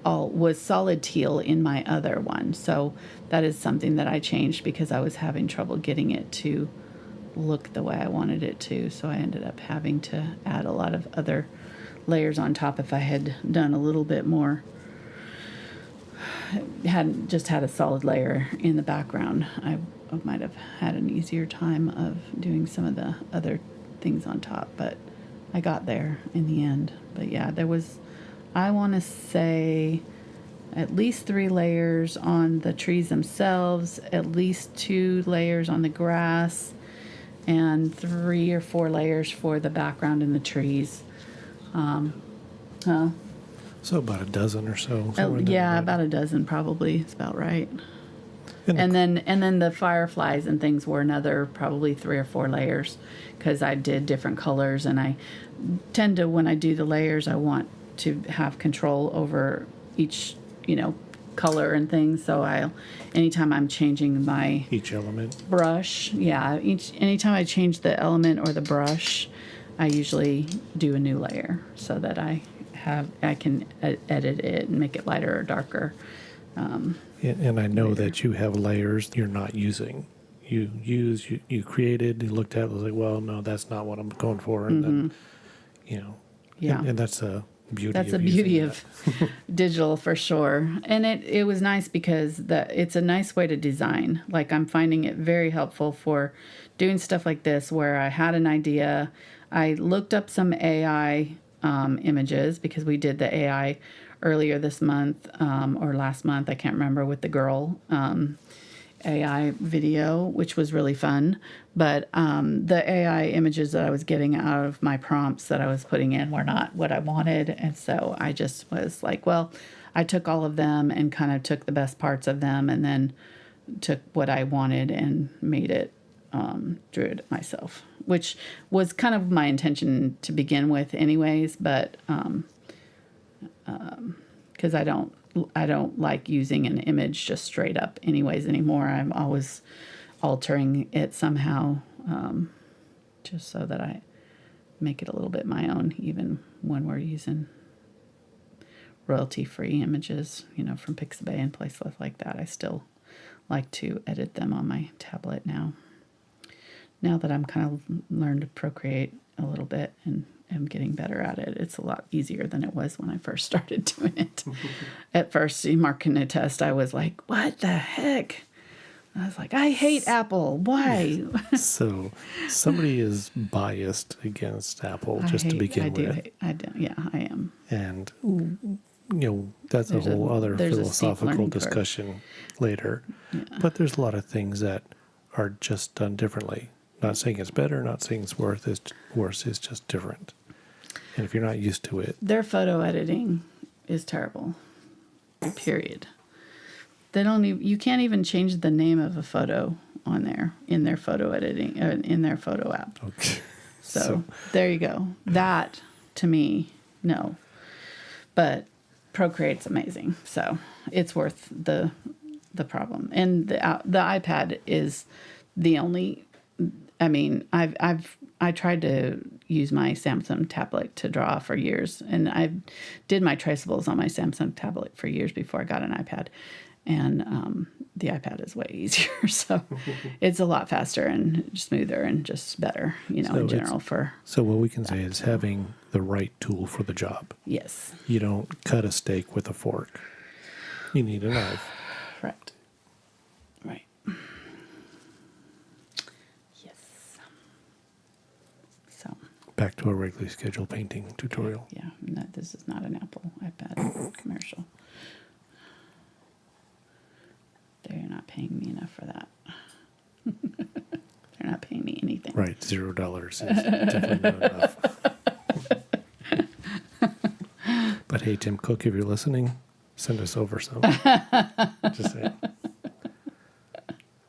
was solid teal in my other one, so that is something that I changed because I was having trouble getting it to look the way I wanted it to, so I ended up having to add a lot of other layers on top. If I had done a little bit more, hadn't just had a solid layer in the background, I might have had an easier time of doing some of the other things on top, but I got there in the end. But yeah, there was, I want to say, at least 3 layers on the trees themselves, at least 2 layers on the grass, and 3 or 4 layers for the background in the trees. So about a dozen or so. Yeah, about a dozen probably. It's about right. And then the fireflies and things were another probably 3 or 4 layers, because I did different colors, and I tend to, when I do the layers, I want to have control over each, color and things. So anytime I'm changing my each element brush, anytime I change the element or the brush, I usually do a new layer so that I can edit it and make it lighter or darker. And I know that you have layers you're not using. You created, you looked at it, was like, well, no, that's not what I'm going for, and then, Yeah. and that's That's the beauty of digital for sure. And it was nice because it's a nice way to design. Like I'm finding it very helpful for doing stuff like this where I had an idea. I looked up some AI images because we did the AI earlier this month or last month. I can't remember, with the girl AI video, which was really fun. But the AI images that I was getting out of my prompts that I was putting in were not what I wanted. And so I just was like, well, I took all of them and kind of took the best parts of them and then took what I wanted and made it, drew it myself, which was kind of my intention to begin with anyways. But because I don't like using an image just straight up anyways anymore. I'm always altering it somehow, just so that I make it a little bit my own, even when we're using royalty-free images, from Pixabay and places like that. I still like to edit them on my tablet now that I'm kind of learned to Procreate a little bit and am getting better at it. It's a lot easier than it was when I first started doing it. At first, Mark can attest, I was like, what the heck? I was like, I hate Apple. Why? So somebody is biased against Apple to begin with. I do. Yeah, I am. And, that's a whole other philosophical discussion later. Yeah. But there's a lot of things that are just done differently. Not saying it's better, not saying it's worse, it's just different. And if you're not used to it. Their photo editing is terrible. Period. You can't even change the name of a photo on there in their photo editing, in their photo app. Okay. So there you go. That, to me, no. But Procreate's amazing. So it's worth the problem. And the iPad is the only... I tried to use my Samsung tablet to draw for years, and I did my traceables on my Samsung tablet for years before I got an iPad, and the iPad is way easier, so it's a lot faster and smoother and just better, in general. So what we can say is having the right tool for the job. Yes. You don't cut a steak with a fork. You need a knife. Right. Back to our regularly scheduled painting tutorial. Yeah, no, this is not an Apple iPad commercial. They're not paying me enough for that. They're not paying me anything. Right, $0 is definitely not enough. But hey, Tim Cook, if you're listening, send us over some. Just saying.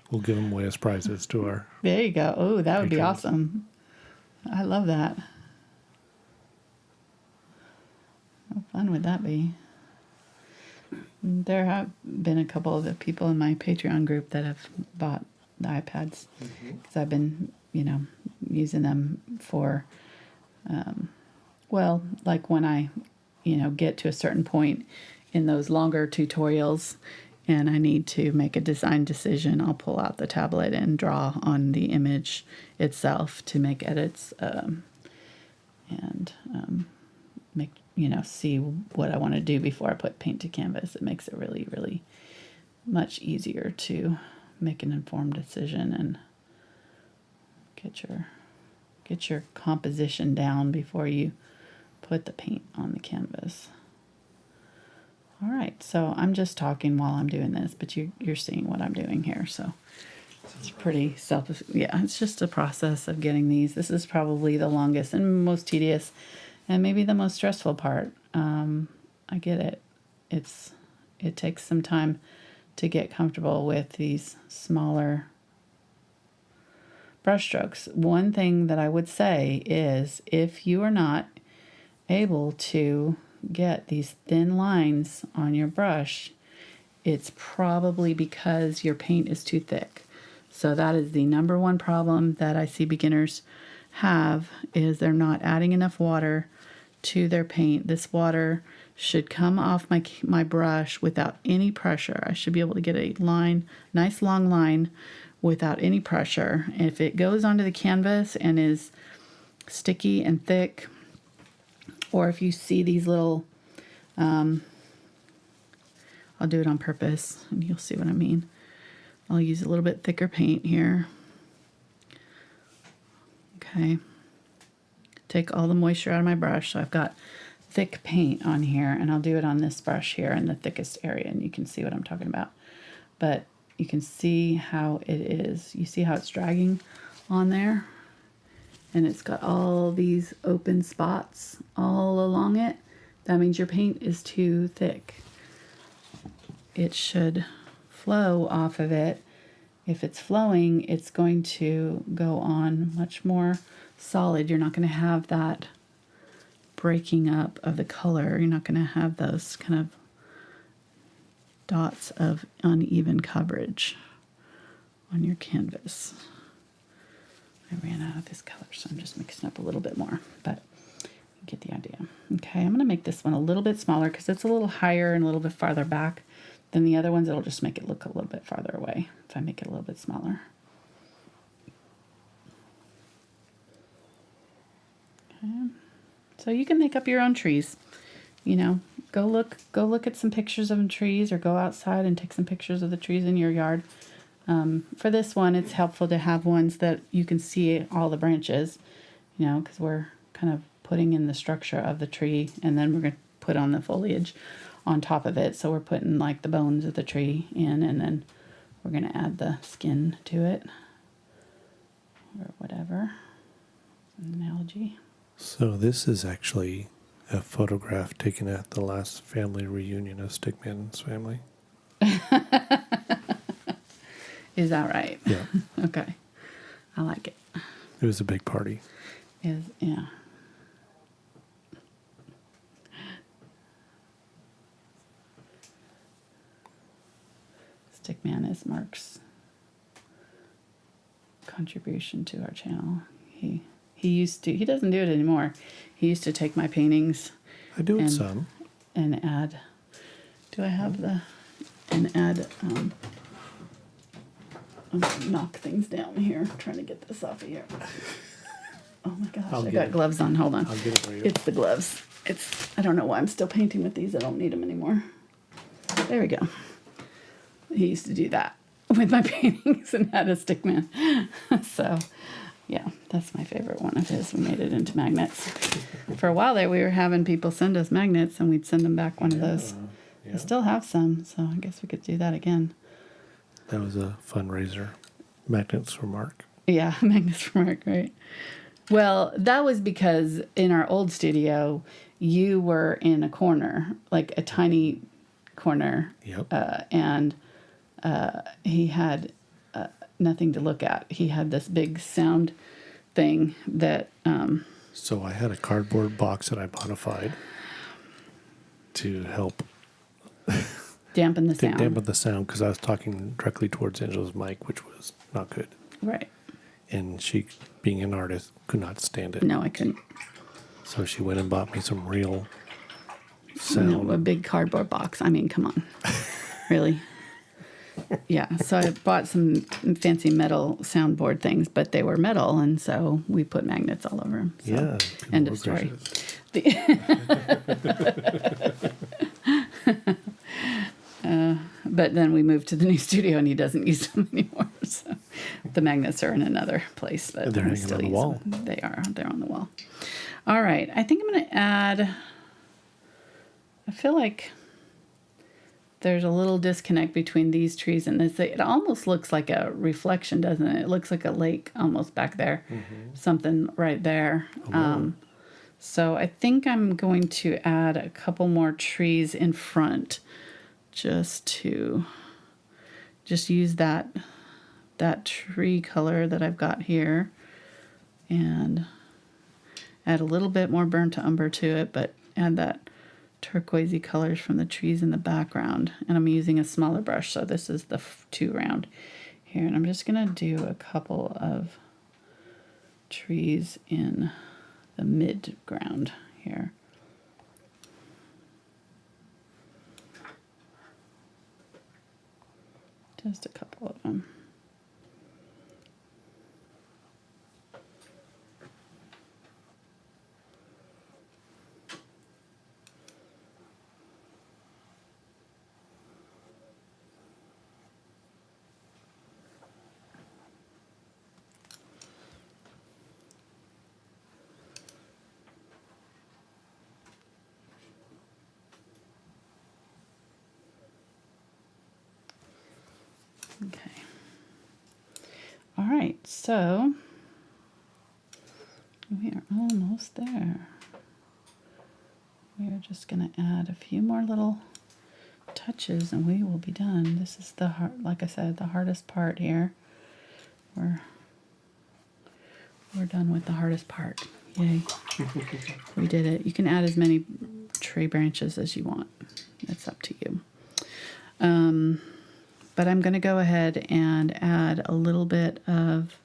We'll give them away as prizes to our... There you go. Oh, that would be awesome. I love that. How fun would that be? There have been a couple of the people in my Patreon group that have bought the iPads because I've been, using them for, like when I, get to a certain point in those longer tutorials and I need to make a design decision, I'll pull out the tablet and draw on the image itself to make edits and make, see what I want to do before I put paint to canvas. It makes it really, really much easier to make an informed decision and get your composition down before you put the paint on the canvas. All right, so I'm just talking while I'm doing this, but you're seeing what I'm doing here, so it's pretty it's just a process of getting these. This is probably the longest and most tedious and maybe the most stressful part. I get it. It takes some time to get comfortable with these smaller brush strokes. One thing that I would say is if you are not able to get these thin lines on your brush, it's probably because your paint is too thick. So that is the number one problem that I see beginners have, is they're not adding enough water to their paint. This water should come off my brush without any pressure. I should be able to get a line, nice long line without any pressure. If it goes onto the canvas and is sticky and thick, Or if you see these little, I'll do it on purpose and you'll see what I mean. I'll use a little bit thicker paint here. Okay. Take all the moisture out of my brush. So I've got thick paint on here, and I'll do it on this brush here in the thickest area, and you can see what I'm talking about. But you can see how it is. You see how it's dragging on there? And it's got all these open spots all along it. That means your paint is too thick. It should flow off of it. If it's flowing, it's going to go on much more solid. You're not going to have that breaking up of the color. You're not going to have those kind of dots of uneven coverage on your canvas. I ran out of this color, so I'm just mixing up a little bit more, but you get the idea. Okay, I'm going to make this one a little bit smaller because it's a little higher and a little bit farther back than the other ones. It'll just make it look a little bit farther away if I make it a little bit smaller. Okay. So you can make up your own trees. You know, go look at some pictures of trees, or go outside and take some pictures of the trees in your yard. For this one, it's helpful to have ones that you can see all the branches, you know, because we're kind of putting in the structure of the tree, and then we're going to put on the foliage on top of it. So we're putting like the bones of the tree in, and then we're going to add the skin to it, or whatever, an analogy. So this is actually a photograph taken at the last family reunion of Stickman's family. Is that right? Yeah. Okay. I like it. It was a big party. Yeah. Stickman is Mark's contribution to our channel. He doesn't do it anymore. He used to take my paintings. I do it some. And add, do I have and add, I'm gonna knock things down here. I'm trying to get this off of here. Oh my gosh, I got gloves on. Hold on. I'll get it for you. It's the gloves. I don't know why I'm still painting with these. I don't need them anymore. There we go. He used to do that with my paintings and had a Stickman. So, yeah, that's my favorite one of his. We made it into magnets. For a while there, we were having people send us magnets, and we'd send them back one of those. Yeah. I still have some, so I guess we could do that again. That was a fundraiser. Magnets for Mark. Yeah, magnets for Mark, right. Well, that was because in our old studio, you were in a corner, like a tiny corner. Yep. And he had nothing to look at. He had this big sound thing that... So I had a cardboard box that I modified to help... dampen the sound. Dampen the sound, because I was talking directly towards Angela's mic, which was not good. Right. And she, being an artist, could not stand it. No, I couldn't. So she went and bought me some real sound. No, a big cardboard box. I mean, come on. Really? Yeah, so I bought some fancy metal soundboard things, but they were metal, and so we put magnets all over them. So, yeah. End of story. But then we moved to the new studio, and he doesn't use them anymore. So the magnets are in another place, but they're hanging on the wall. Them. They are. They're on the wall. All right. I think I'm going to add. I feel like there's a little disconnect between these trees and this. It almost looks like a reflection, doesn't it? It looks like a lake almost back there. Mm-hmm. Something right there. So I think I'm going to add a couple more trees in front. Just use that tree color that I've got here and add a little bit more burnt umber to it, but add that turquoisey colors from the trees in the background. And I'm using a smaller brush, so this is the 2 round here. And I'm just going to do a couple of trees in the mid-ground here. Just a couple of them. right, so we are almost there. We're just going to add a few more little touches and we will be done. This is the hard, like I said, the hardest part here. We're done with the hardest part. Yay. We did it. You can add as many tree branches as you want. It's up to you. But I'm going to go ahead and add a little bit of,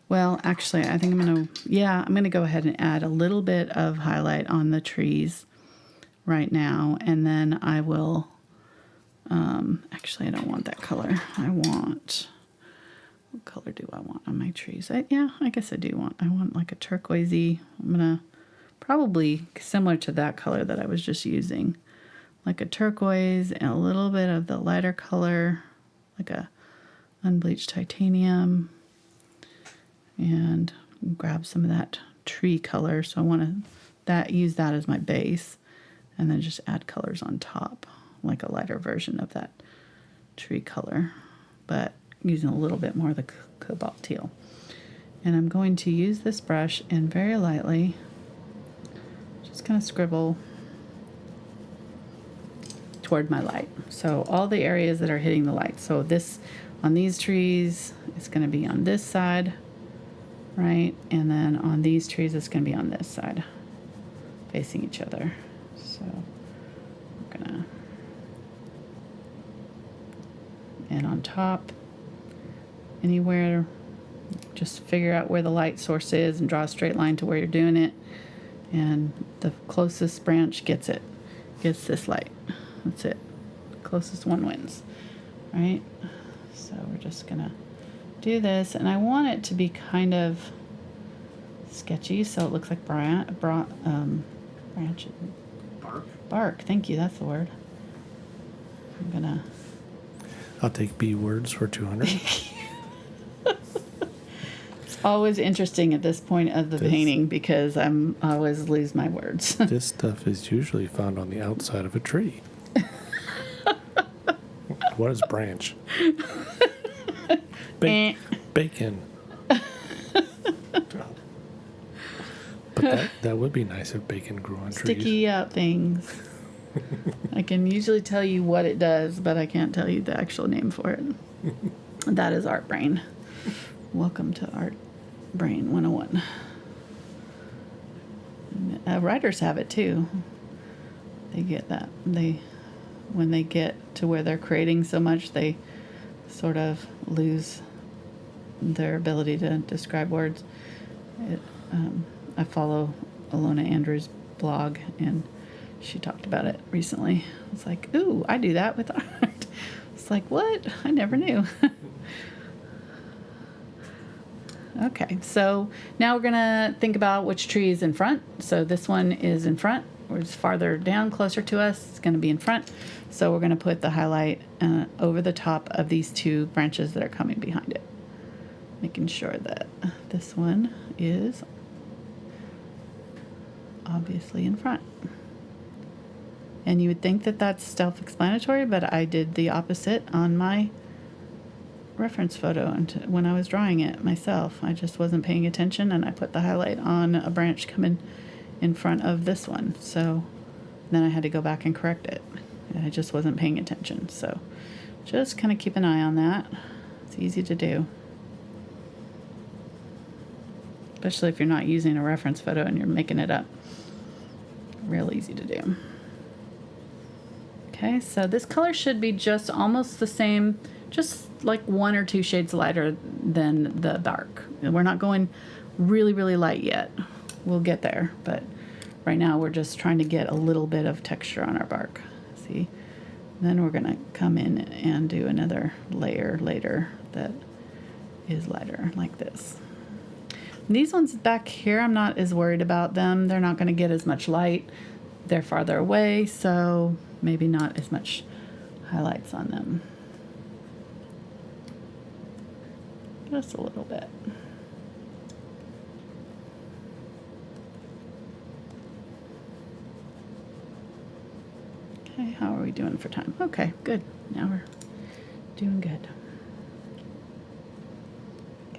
well, actually, I think I'm going to go ahead and add a little bit of highlight on the trees right now. And then I will, actually, I don't want that color. What color do I want on my trees? I guess I want like a turquoisey. I'm going to probably similar to that color that I was just using. Like a turquoise and a little bit of the lighter color, like a unbleached titanium. And grab some of that tree color. So I want to use that as my base. And then just add colors on top, like a lighter version of that tree color. But using a little bit more of the cobalt teal. And I'm going to use this brush and very lightly just kind of scribble toward my light. So all the areas that are hitting the light. So this, on these trees, it's going to be on this side, right? And then on these trees, it's going to be on this side, facing each other. So we're going to, and on top, anywhere, just figure out where the light source is and draw a straight line to where you're doing it. And the closest branch gets this light. That's it. Closest one wins, right? So we're just gonna do this, and I want it to be kind of sketchy, so it looks like branches. Bark. Thank you. That's the word. I'll take B words for 200. It's always interesting at this point of the painting because I always lose my words. This stuff is usually found on the outside of a tree. What is branch? Bacon. But that would be nice if bacon grew on trees. Sticky out things. I can usually tell you what it does, but I can't tell you the actual name for it. That is Art Brain. Welcome to Art Brain 101. Writers have it too. They get that. When they get to where they're creating so much, they sort of lose their ability to describe words. I follow Alona Andrews' blog, and she talked about it recently. It's like, ooh, I do that with art. It's like, what? I never knew. Okay, so now we're going to think about which tree is in front. So this one is in front. It's farther down, closer to us. It's going to be in front. So we're going to put the highlight over the top of these two branches that are coming behind it. Making sure that this one is obviously in front. And you would think that that's self-explanatory, but I did the opposite on my reference photo when I was drawing it myself. I just wasn't paying attention, and I put the highlight on a branch coming in front of this one. So then I had to go back and correct it. I just wasn't paying attention. So just kind of keep an eye on that. It's easy to do. Especially if you're not using a reference photo and you're making it up. Real easy to do. Okay, so this color should be just almost the same, just like 1 or 2 shades lighter than the dark. We're not going really, really light yet. We'll get there, but right now we're just trying to get a little bit of texture on our bark. See? And then we're going to come in and do another layer later that is lighter, like this. And these ones back here, I'm not as worried about them. They're not going to get as much light. They're farther away, so maybe not as much highlights on them. Just a little bit. Okay, how are we doing for time? Okay, good. Now we're doing good.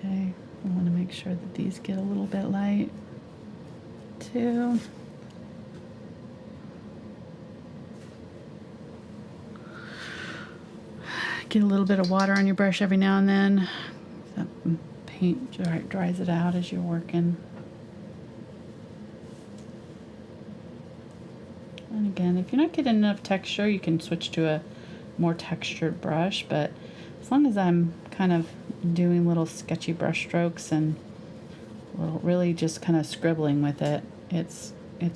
Okay, I want to make sure that these get a little bit light too. Get a little bit of water on your brush every now and then. That paint dries it out as you're working. And again, if you're not getting enough texture, you can switch to a more textured brush, but as long as I'm kind of doing little sketchy brush strokes and really just kind of scribbling with it, it's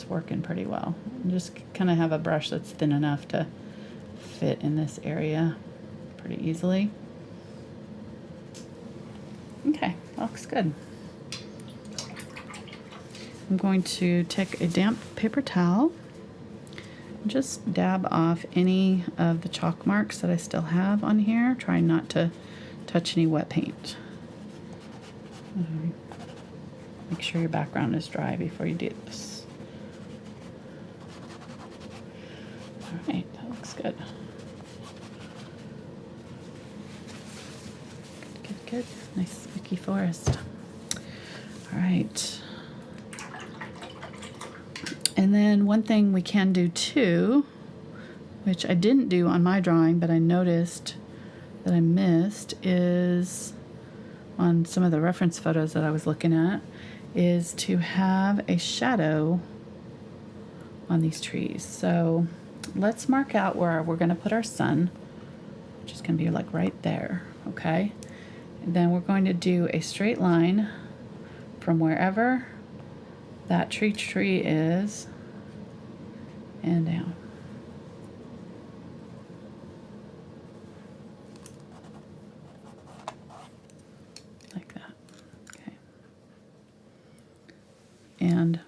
working pretty well. And just kind of have a brush that's thin enough to fit in this area pretty easily. Okay, looks good. I'm going to take a damp paper towel and just dab off any of the chalk marks that I still have on here, trying not to touch any wet paint. Make sure your background is dry before you do this. All right, that looks good. Good. Nice spooky forest. All right. And then one thing we can do too, which I didn't do on my drawing, but I noticed that I missed, is on some of the reference photos that I was looking at, is to have a shadow on these trees. So let's mark out where we're going to put our sun, which is going to be like right there. Okay. Then we're going to do a straight line from wherever that tree is and down. Like that. Okay. And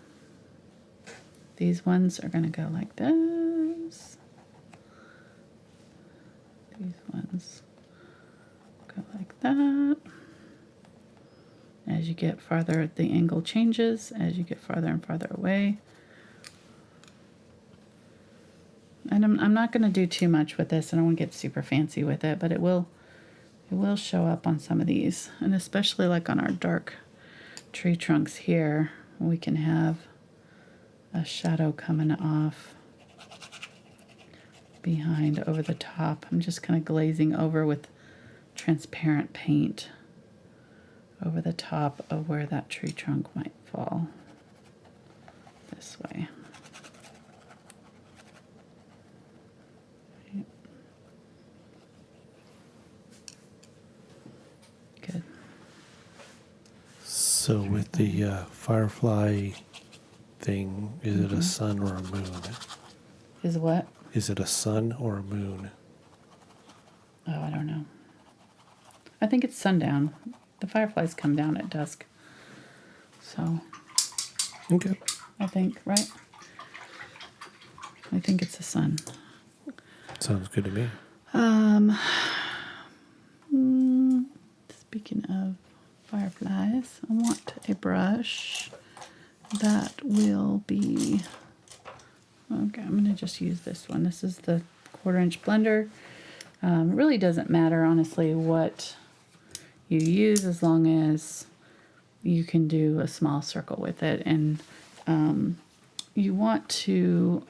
these ones are going to go like this. These ones go like that. As you get farther, the angle changes as you get farther and farther away. And I'm not going to do too much with this. I don't want to get super fancy with it, but it will show up on some of these, and especially like on our dark tree trunks here, we can have a shadow coming off behind over the top. I'm just kind of glazing over with transparent paint over the top of where that tree trunk might fall this way. Good. So with the Firefly thing, is it a sun or a moon? Is what? Is it a sun or a moon? Oh, I don't know. I think it's sundown. The fireflies come down at dusk. So. Okay. I think, right? I think it's a sun. Sounds good to me. Speaking of fireflies, I want a brush that will be, okay, I'm going to just use this one. This is the 1/4 inch blender. It really doesn't matter, honestly, what you use, as long as you can do a small circle with it. And you want to,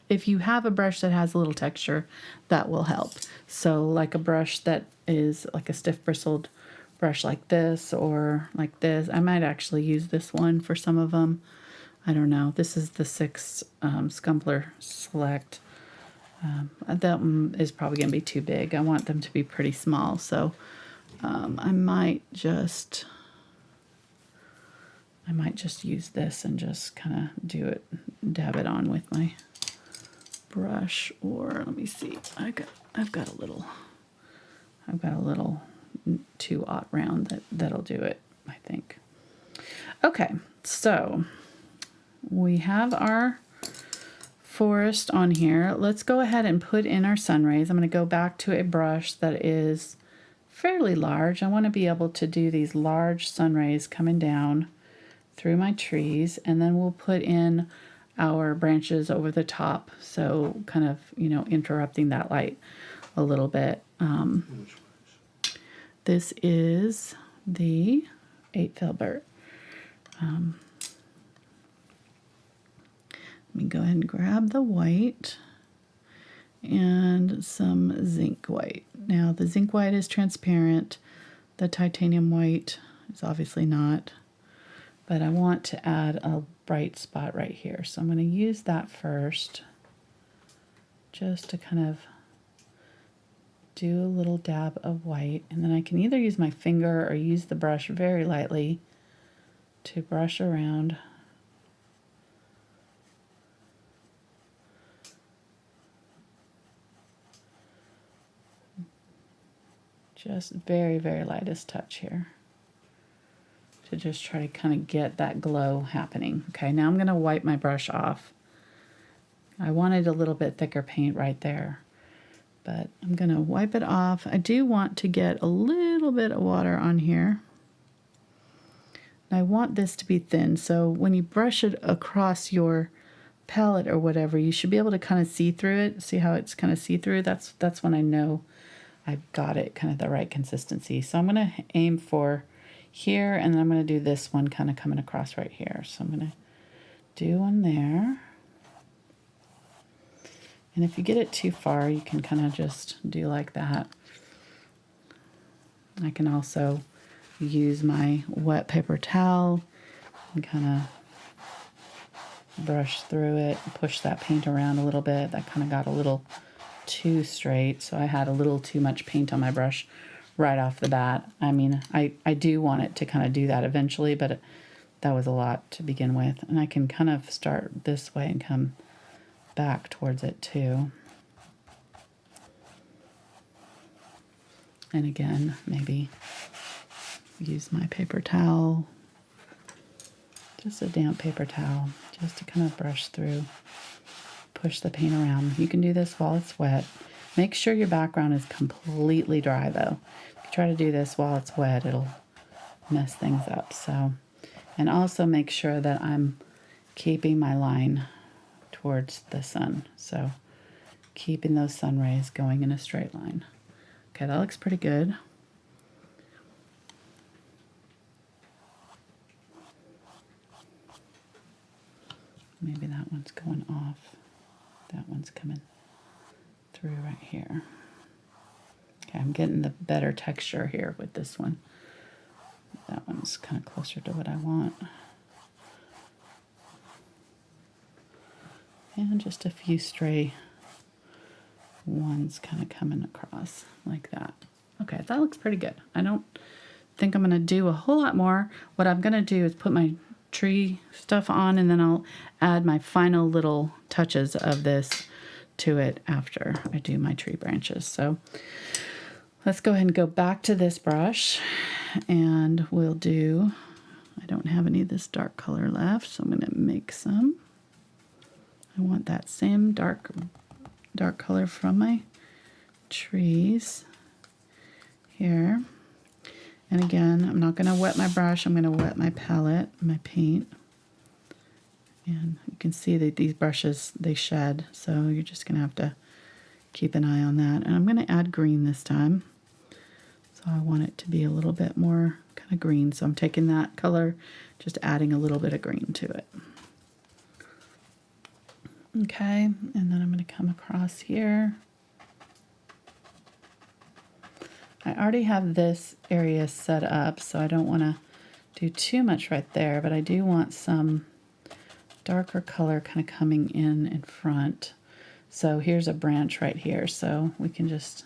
if you have a brush that has a little texture, that will help. So like a brush that is like a stiff bristled brush like this or like this. I might actually use this one for some of them. I don't know. This is the 6 Scumpler Select. That one is probably going to be too big. I want them to be pretty small. So I might just use this and just kind of do it, dab it on with my brush. Or let me see. I've got a little 2/0 round that'll do it, I think. Okay, so we have our forest on here. Let's go ahead and put in our sun rays. I'm going to go back to a brush that is fairly large. I want to be able to do these large sun rays coming down through my trees, and then we'll put in our branches over the top, so kind of, interrupting that light a little bit. This is the 8 Filbert. Let me go ahead and grab the white and some zinc white. Now the zinc white is transparent. The titanium white is obviously not, but I want to add a bright spot right here. So I'm going to use that first just to kind of do a little dab of white, and then I can either use my finger or use the brush very lightly to brush around. Just very, very lightest touch here to just try to kind of get that glow happening. Okay, now I'm going to wipe my brush off. I wanted a little bit thicker paint right there, but I'm going to wipe it off. I do want to get a little bit of water on here. I want this to be thin, so when you brush it across your palette or whatever, you should be able to kind of see through it. See how it's kind of see-through? That's when I know I've got it kind of the right consistency. So I'm going to aim for here, and then I'm going to do this one kind of coming across right here. So I'm going to do one there. And if you get it too far, you can kind of just do like that. I can also use my wet paper towel and kind of brush through it, push that paint around a little bit. That kind of got a little too straight, so I had a little too much paint on my brush right off the bat. I mean, I do want it to kind of do that eventually, but that was a lot to begin with. And I can kind of start this way and come back towards it too. And again, maybe use my paper towel, just a damp paper towel, just to kind of brush through, push the paint around. You can do this while it's wet. Make sure your background is completely dry though. If you try to do this while it's wet, it'll mess things up. So, and also make sure that I'm keeping my line towards the sun. So keeping those sun rays going in a straight line. Okay, that looks pretty good. Maybe that one's going off. That one's coming through right here. Okay, I'm getting the better texture here with this one. That one's kind of closer to what I want. And just a few stray ones kind of coming across like that. Okay, that looks pretty good. I don't think I'm going to do a whole lot more. What I'm going to do is put my tree stuff on, and then I'll add my final little touches of this to it after I do my tree branches. So let's go ahead and go back to this brush, and we'll do, I don't have any of this dark color left, so I'm going to make some. I want that same dark color from my trees here. And again, I'm not going to wet my brush. I'm going to wet my palette, my paint. And you can see that these brushes, they shed. So you're just going to have to keep an eye on that. And I'm going to add green this time. So I want it to be a little bit more kind of green. So I'm taking that color, just adding a little bit of green to it. Okay, and then I'm going to come across here. I already have this area set up, so I don't want to do too much right there, but I do want some darker color kind of coming in front. So here's a branch right here, so we can just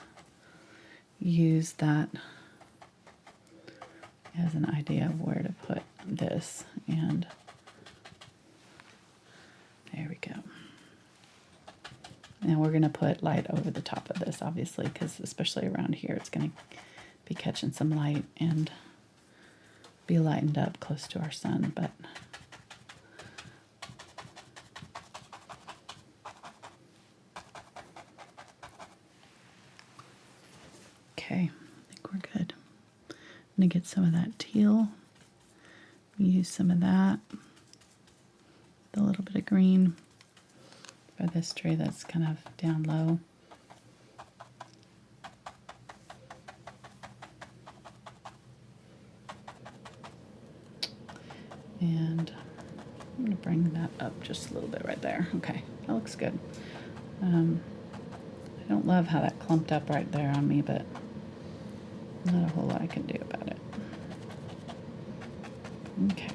use that as an idea of where to put this, and there we go. And we're going to put light over the top of this, obviously, because especially around here, it's going to be catching some light and be lightened up close to our sun. But okay, I think we're good. I'm going to get some of that teal, use some of that, with a little bit of green. For this tree that's kind of down low. And I'm going to bring that up just a little bit right there. Okay, that looks good. I don't love how that clumped up right there on me, but not a whole lot I can do about it. Okay.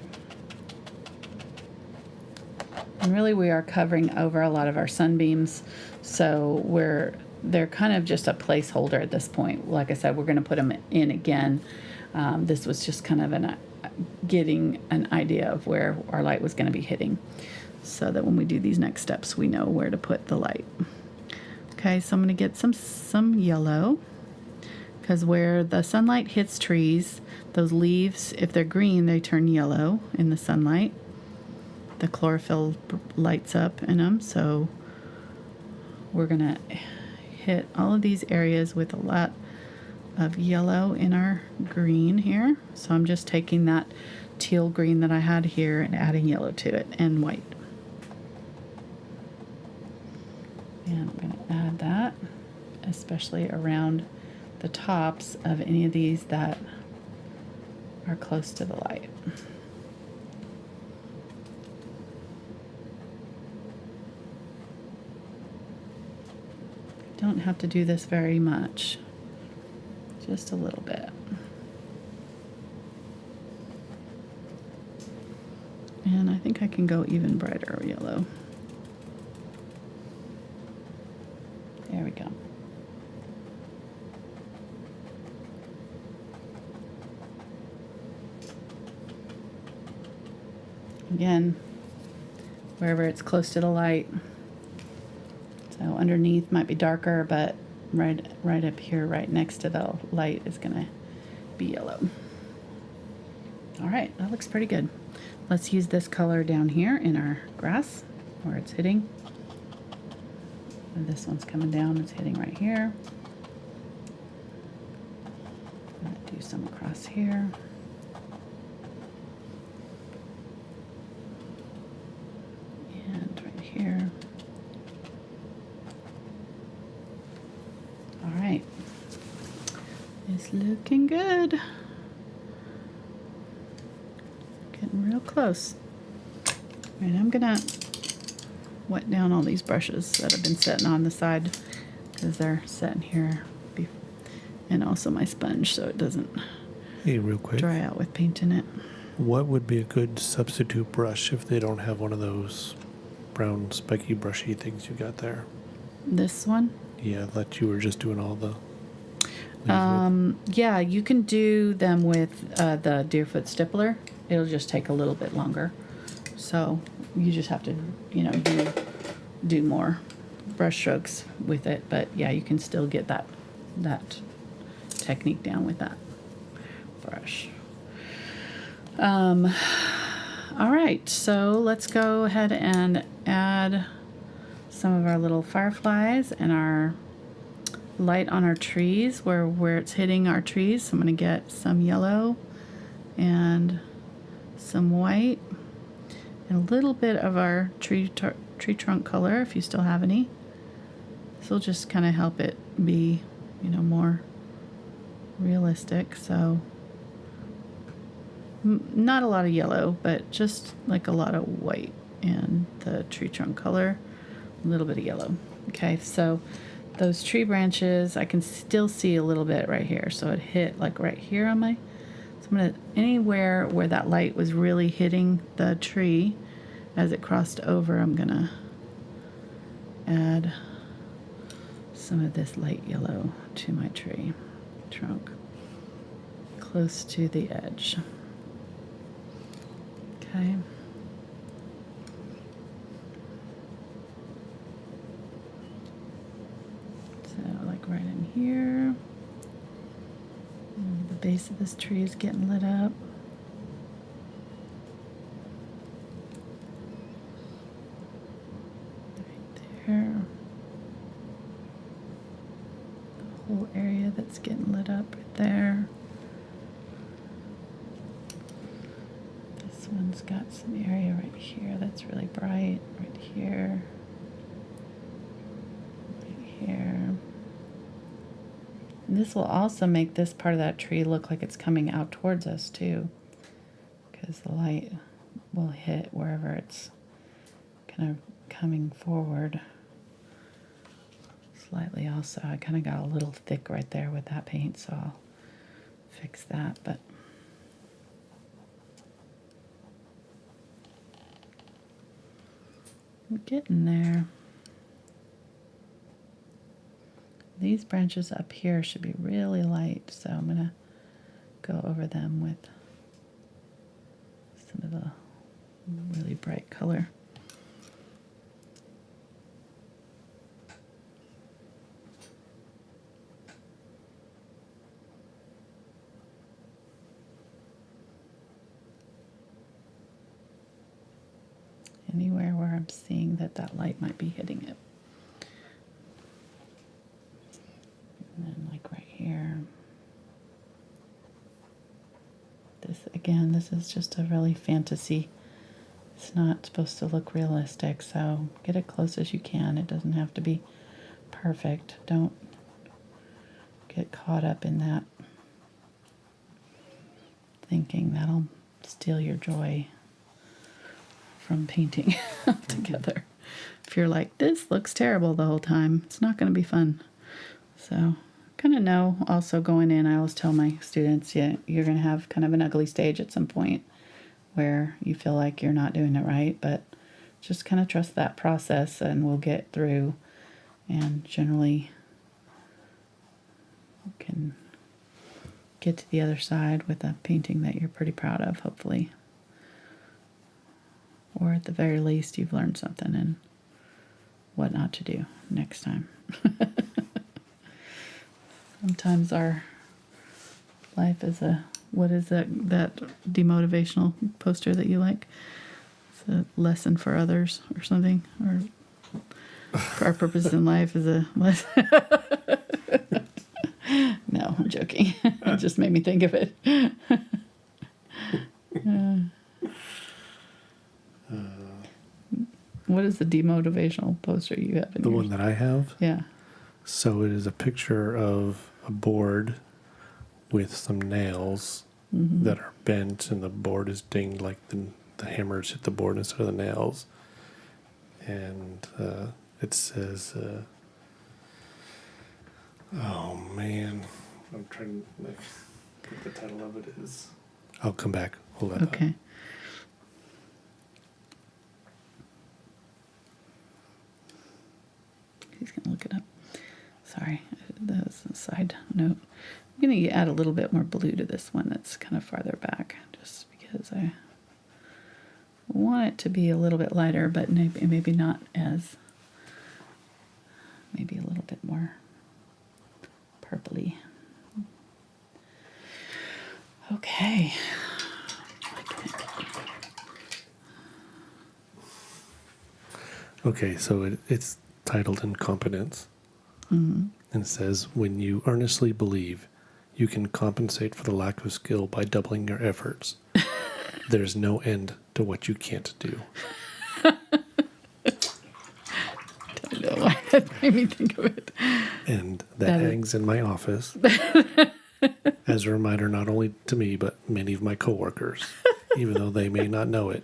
And really we are covering over a lot of our sunbeams, so they're kind of just a placeholder at this point. Like I said, we're going to put them in again. This was just kind of getting an idea of where our light was going to be hitting, so that when we do these next steps, we know where to put the light. Okay, so I'm going to get some yellow, because where the sunlight hits trees, those leaves, if they're green, they turn yellow in the sunlight. The chlorophyll lights up in them, so we're going to hit all of these areas with a lot of yellow in our green here. So I'm just taking that teal green that I had here and adding yellow to it, and white. And I'm going to add that, especially around the tops of any of these that are close to the light. Don't have to do this very much, just a little bit. And I think I can go even brighter yellow. There we go. Again, wherever it's close to the light. So underneath might be darker, but right up here, right next to the light, is going to be yellow. All right, that looks pretty good. Let's use this color down here in our grass where it's hitting. And this one's coming down, it's hitting right here. I'm going to do some across here. And right here. All right. It's looking good. Getting real close. And I'm gonna wet down all these brushes that have been sitting on the side, because they're sitting here, and also my sponge, so it doesn't real quick, dry out with paint in it. What would be a good substitute brush if they don't have one of those brown spiky brushy things you got there? This one? Yeah, that you were just doing all the yeah, you can do them with the Deerfoot Stippler. It'll just take a little bit longer. So you just have to, do more brush strokes with it. But yeah, you can still get that technique down with that brush. All right, so let's go ahead and add some of our little fireflies and our light on our trees where it's hitting our trees. So I'm going to get some yellow and some white and a little bit of our tree trunk color, if you still have any. This will just kind of help it be, more realistic. So not a lot of yellow, but just like a lot of white and the tree trunk color, a little bit of yellow. Okay, so those tree branches, I can still see a little bit right here. So it hit like right here on my, so I'm gonna, anywhere where that light was really hitting the tree as it crossed over, I'm gonna add some of this light yellow to my tree trunk, close to the edge. Okay. So like right in here. And the base of this tree is getting lit up. Right there. The whole area that's getting lit up right there. This one's got some area right here that's really bright, right here, right here. And this will also make this part of that tree look like it's coming out towards us too, because the light will hit wherever it's kind of coming forward slightly also. I kind of got a little thick right there with that paint, so I'll fix that. But I'm getting there. These branches up here should be really light, so I'm going to go over them with some of the really bright color. Anywhere where I'm seeing that that light might be hitting it. And then like right here. This, again, this is just a really fantasy. It's not supposed to look realistic, so get it close as you can. It doesn't have to be perfect. Don't get caught up in that thinking. That'll steal your joy from painting together. If you're like, this looks terrible the whole time, it's not going to be fun. So kind of know also going in, I always tell my students, yeah, you're going to have kind of an ugly stage at some point where you feel like you're not doing it right, but just kind of trust that process and we'll get through, and generally can get to the other side with a painting that you're pretty proud of, hopefully. Or at the very least, you've learned something and what not to do next time. Sometimes our life is a, what is that demotivational poster that you like? It's a lesson for others or something. Or for our purpose in life is a lesson. No, I'm joking. It just made me think of it. What is the demotivational poster you have in the yours? one that I have? Yeah. So it is a picture of a board with some nails that are bent, and the board is dinged like the hammers hit the board instead of the nails. And it says, oh man, I'm trying to like what the title of it is. I'll come back. Hold on. Okay. He's going to look it up. Sorry, that was a side note. I'm going to add a little bit more blue to this one that's kind of farther back, just because I want it to be a little bit lighter, but maybe not as, maybe a little bit more purpley. Okay. Okay, so it's titled Incompetence. And it says, when you earnestly believe you can compensate for the lack of skill by doubling your efforts, there's no end to what you can't do. Don't know why that made me think of it. And that hangs in my office as a reminder not only to me, but many of my coworkers, even though they may not know it.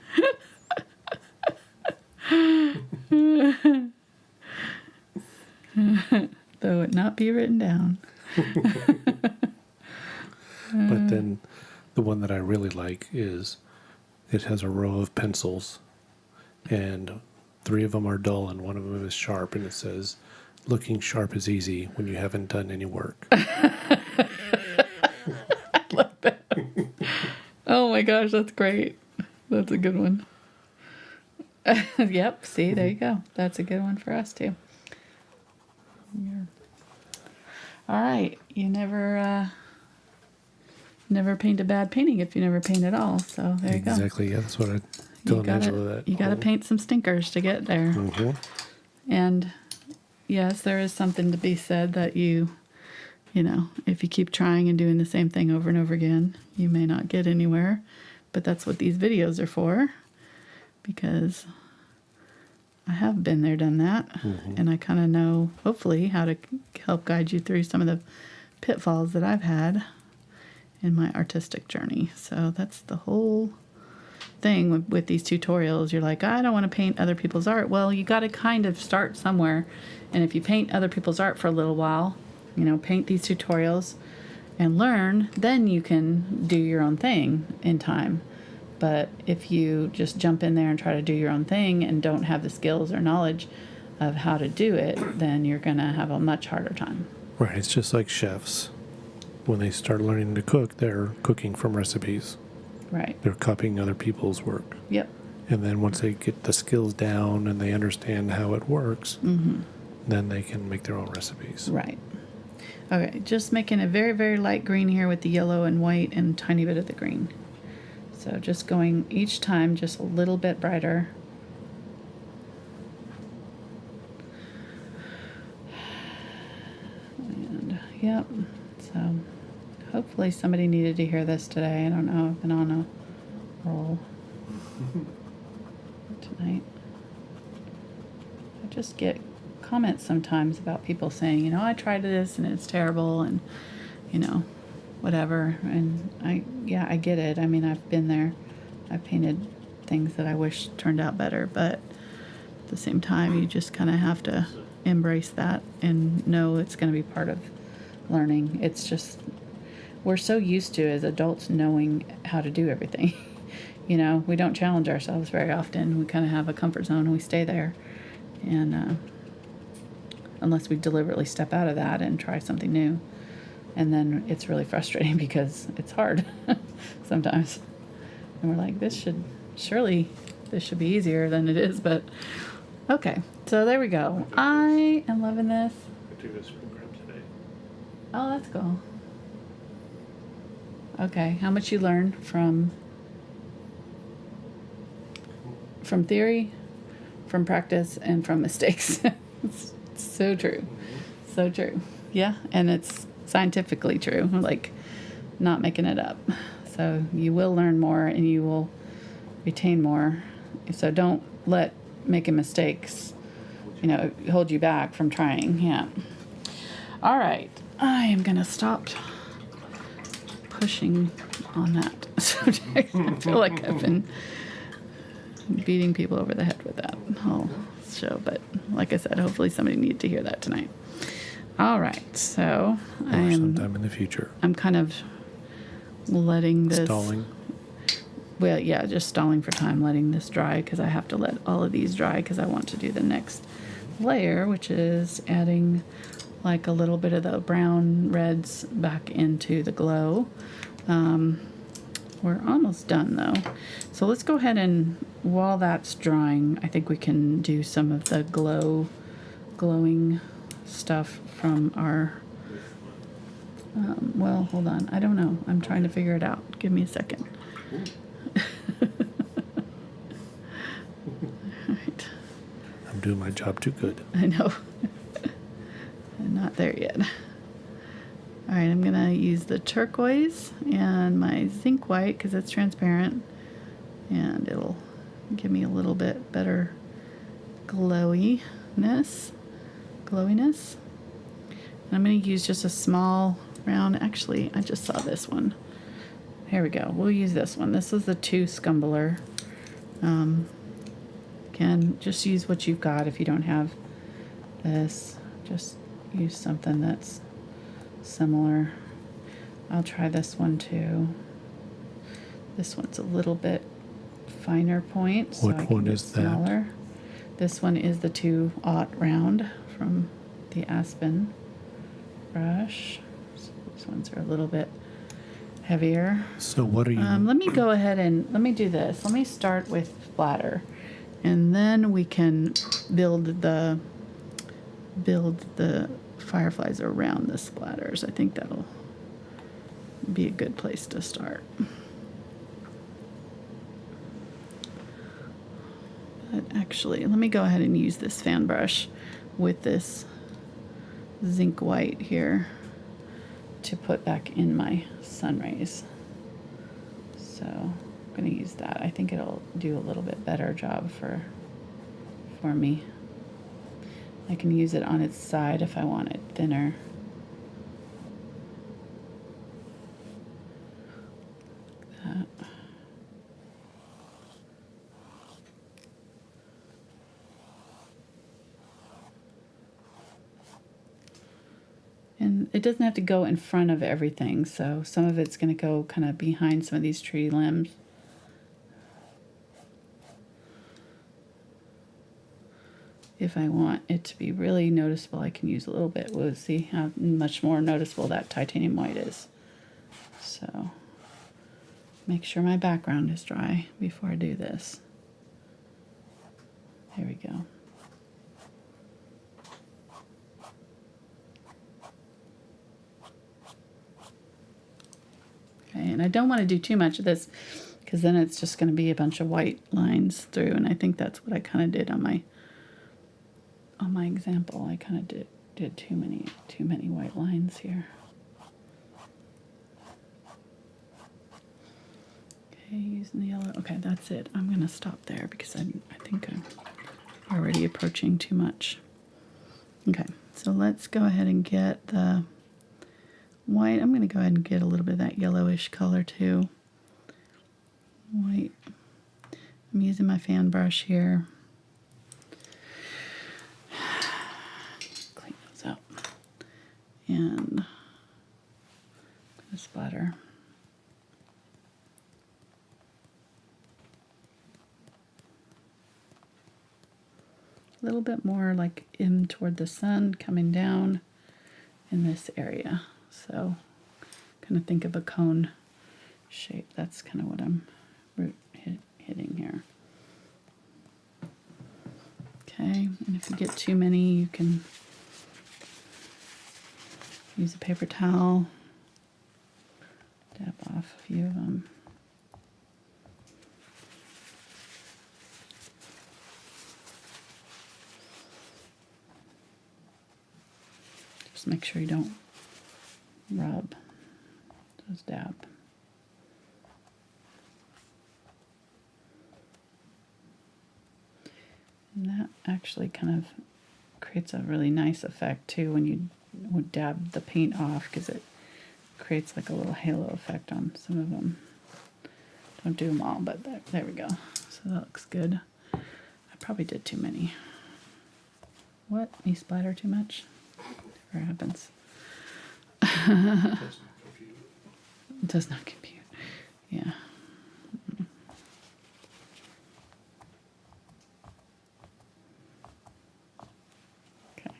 Though it not be written down. But then the one that I really like is it has a row of pencils, and 3 of them are dull and 1 of them is sharp, and it says, looking sharp is easy when you haven't done any work. I love that. Oh my gosh, that's great. That's a good one. Yep, see, there you go. That's a good one for us too. All right, you never paint a bad painting if you never paint at all. So there you go. Exactly. Yeah, that's what I told Angela. That you gotta paint some stinkers to get there. And yes, there is something to be said that you know, if you keep trying and doing the same thing over and over again, you may not get anywhere. But that's what these videos are for, because I have been there, done that, and I kind of know, hopefully, how to help guide you through some of the pitfalls that I've had in my artistic journey. So that's the whole thing with these tutorials. You're like, I don't want to paint other people's art. Well, you got to kind of start somewhere. And if you paint other people's art for a little while, paint these tutorials and learn, then you can do your own thing in time. But if you just jump in there and try to do your own thing and don't have the skills or knowledge of how to do it, then you're going to have a much harder time. Right. It's just like chefs. When they start learning to cook, they're cooking from recipes. Right. They're copying other people's work. Yep. And then once they get the skills down and they understand how it works, then they can make their own recipes. Right. Okay, just making a very, very light green here with the yellow and white and a tiny bit of the green. So just going each time just a little bit brighter. And, yep. So hopefully somebody needed to hear this today. I don't know. I've been on a roll tonight. I just get comments sometimes about people saying, I tried this and it's terrible and, whatever. And I get it. I mean, I've been there. I've painted things that I wish turned out better, but at the same time, you just kind of have to embrace that and know it's going to be part of learning. It's just, we're so used to as adults knowing how to do everything. We don't challenge ourselves very often. We kind of have a comfort zone and we stay there. And unless we deliberately step out of that and try something new. And then it's really frustrating because it's hard sometimes. And we're like, this should be easier than it is, but okay. So there we go. I am loving this. I took this program today. Oh, that's cool. Okay, how much you learn from theory, from practice, and from mistakes. It's so true. So true. Yeah, and it's scientifically true, like not making it up. So you will learn more and you will retain more. So don't let making mistakes, hold you back from trying. Yeah. All right. I am going to stop pushing on that subject. I feel like I've been beating people over the head with that whole show. But like I said, hopefully somebody needed to hear that tonight. All right. So Or sometime in the future. I'm kind of letting this... Stalling. Well, yeah, just stalling for time, letting this dry because I have to let all of these dry because I want to do the next layer, which is adding like a little bit of the brown reds back into the glow. We're almost done though. So let's go ahead and while that's drying, I think we can do some of the glowing stuff from our, well, hold on. I don't know. I'm trying to figure it out. Give me a second. All right. I'm doing my job too good. I know. I'm not there yet. All right, I'm going to use the turquoise and my zinc white because it's transparent. And it'll give me a little bit better glowiness. And I'm going to use just a small round. Actually, I just saw this one. Here we go. We'll use this one. This is the 2 Scumbler. Again, just use what you've got. If you don't have this, just use something that's similar. I'll try this one too. This one's a little bit finer point. So what one is smaller. This one is the 2/0 round from the Aspen brush. So these ones are a little bit heavier. So what are you... let me go ahead and let me do this. Let me start with splatter, and then we can build the fireflies around the splatters. I think that'll be a good place to start. But actually, let me go ahead and use this fan brush with this zinc white here to put back in my sun rays. So I'm going to use that. I think it'll do a little bit better job for me. I can use it on its side if I want it thinner. Like that. it doesn't have to go in front of everything, so some of it's going to go kind of behind some of these tree limbs. If I want it to be really noticeable, I can use a little bit. We'll see how much more noticeable that titanium white is. So make sure my background is dry before I do this. There we go. Okay, and I don't want to do too much of this because then it's just going to be a bunch of white lines through, and I think that's what I kind of did on my example. I kind of did too many white lines here. Okay, using the yellow. Okay, that's it. I'm going to stop there because I think I'm already approaching too much. Okay, so let's go ahead and get the white. I'm going to go ahead and get a little bit of that yellowish color too. White. I'm using my fan brush here. Clean those up. And I'm going to splatter. A little bit more like in toward the sun, coming down in this area. So kind of think of a cone shape. That's kind of what I'm hitting here. Okay, and if you get too many, you can use a paper towel, dab off a few of them. Just make sure you don't rub, just dab. And that actually kind of creates a really nice effect too when you would dab the paint off, because it creates like a little halo effect on some of them. Don't do them all, but there we go. So that looks good. I probably did too many. What? Me splatter too much? Never happens. It does not compute. Yeah. Okay.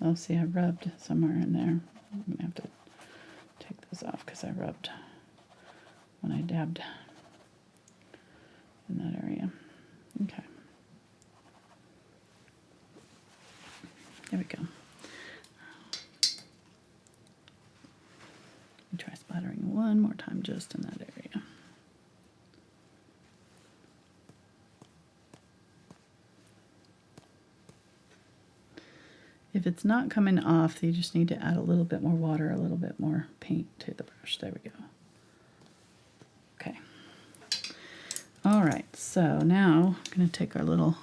Oh, see, I rubbed somewhere in there. I'm going to have to take those off because I rubbed when I dabbed in that area. Okay. There we go. Try splattering one more time just in that area. If it's not coming off, you just need to add a little bit more water, a little bit more paint to the brush. There we go. Okay. All right, so now I'm going to take our little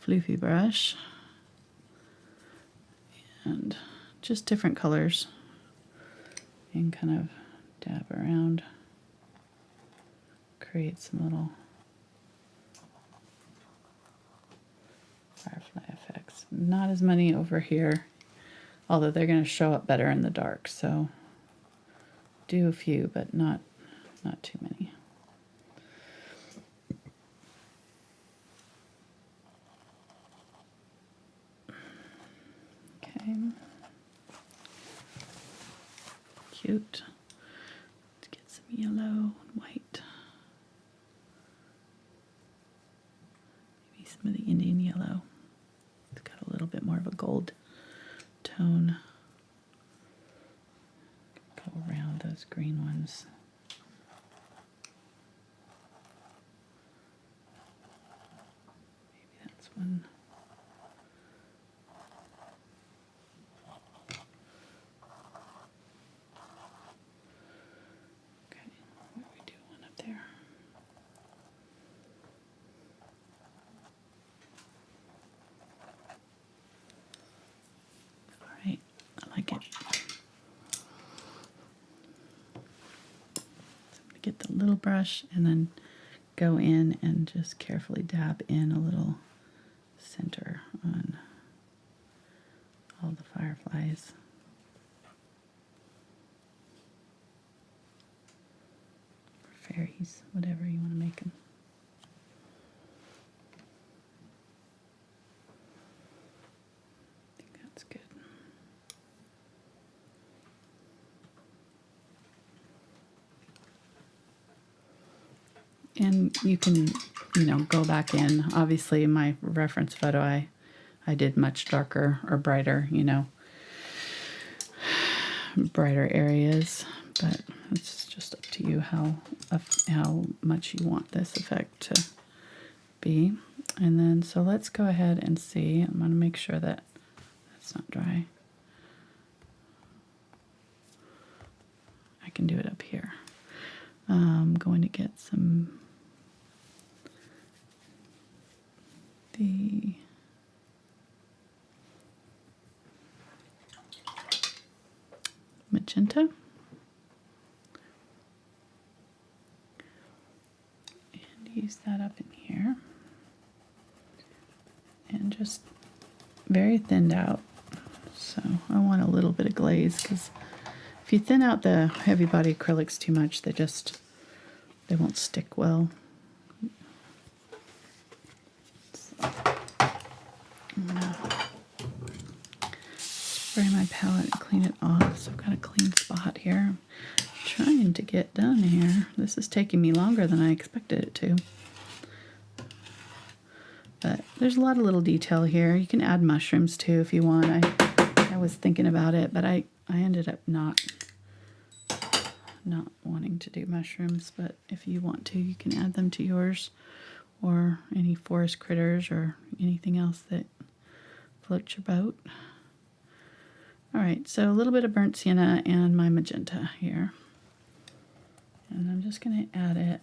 floofy brush and just different colors and kind of dab around, create some little firefly effects. Not as many over here, although they're going to show up better in the dark, so do a few, but not too many. Okay. Cute. Let's get some yellow and white. Maybe some of the Indian yellow. It's got a little bit more of a gold tone. Go around those green ones. Maybe that's one. Get the little brush and then go in and just carefully dab in a little center on call the fireflies. Fairies, whatever you want to make them. I think that's good. And you can, go back in. Obviously, in my reference photo, I did much darker or brighter, brighter areas. But it's just up to you how much you want this effect to be. And then, so let's go ahead and see. I'm going to make sure that that's not dry. I can do it up here. I'm going to get the magenta. And use that up in here. And just very thinned out. So I want a little bit of glaze, because if you thin out the heavy body acrylics too much, they won't stick well. So I'm gonna spray my palette and clean it off. So I've got a clean spot here. I'm trying to get done here. This is taking me longer than I expected it to. But there's a lot of little detail here. You can add mushrooms too if you want. I was thinking about it, but I ended up not wanting to do mushrooms. But if you want to, you can add them to yours, or any forest critters or anything else that floats your boat. All right, so a little bit of burnt sienna and my magenta here. And I'm just going to add it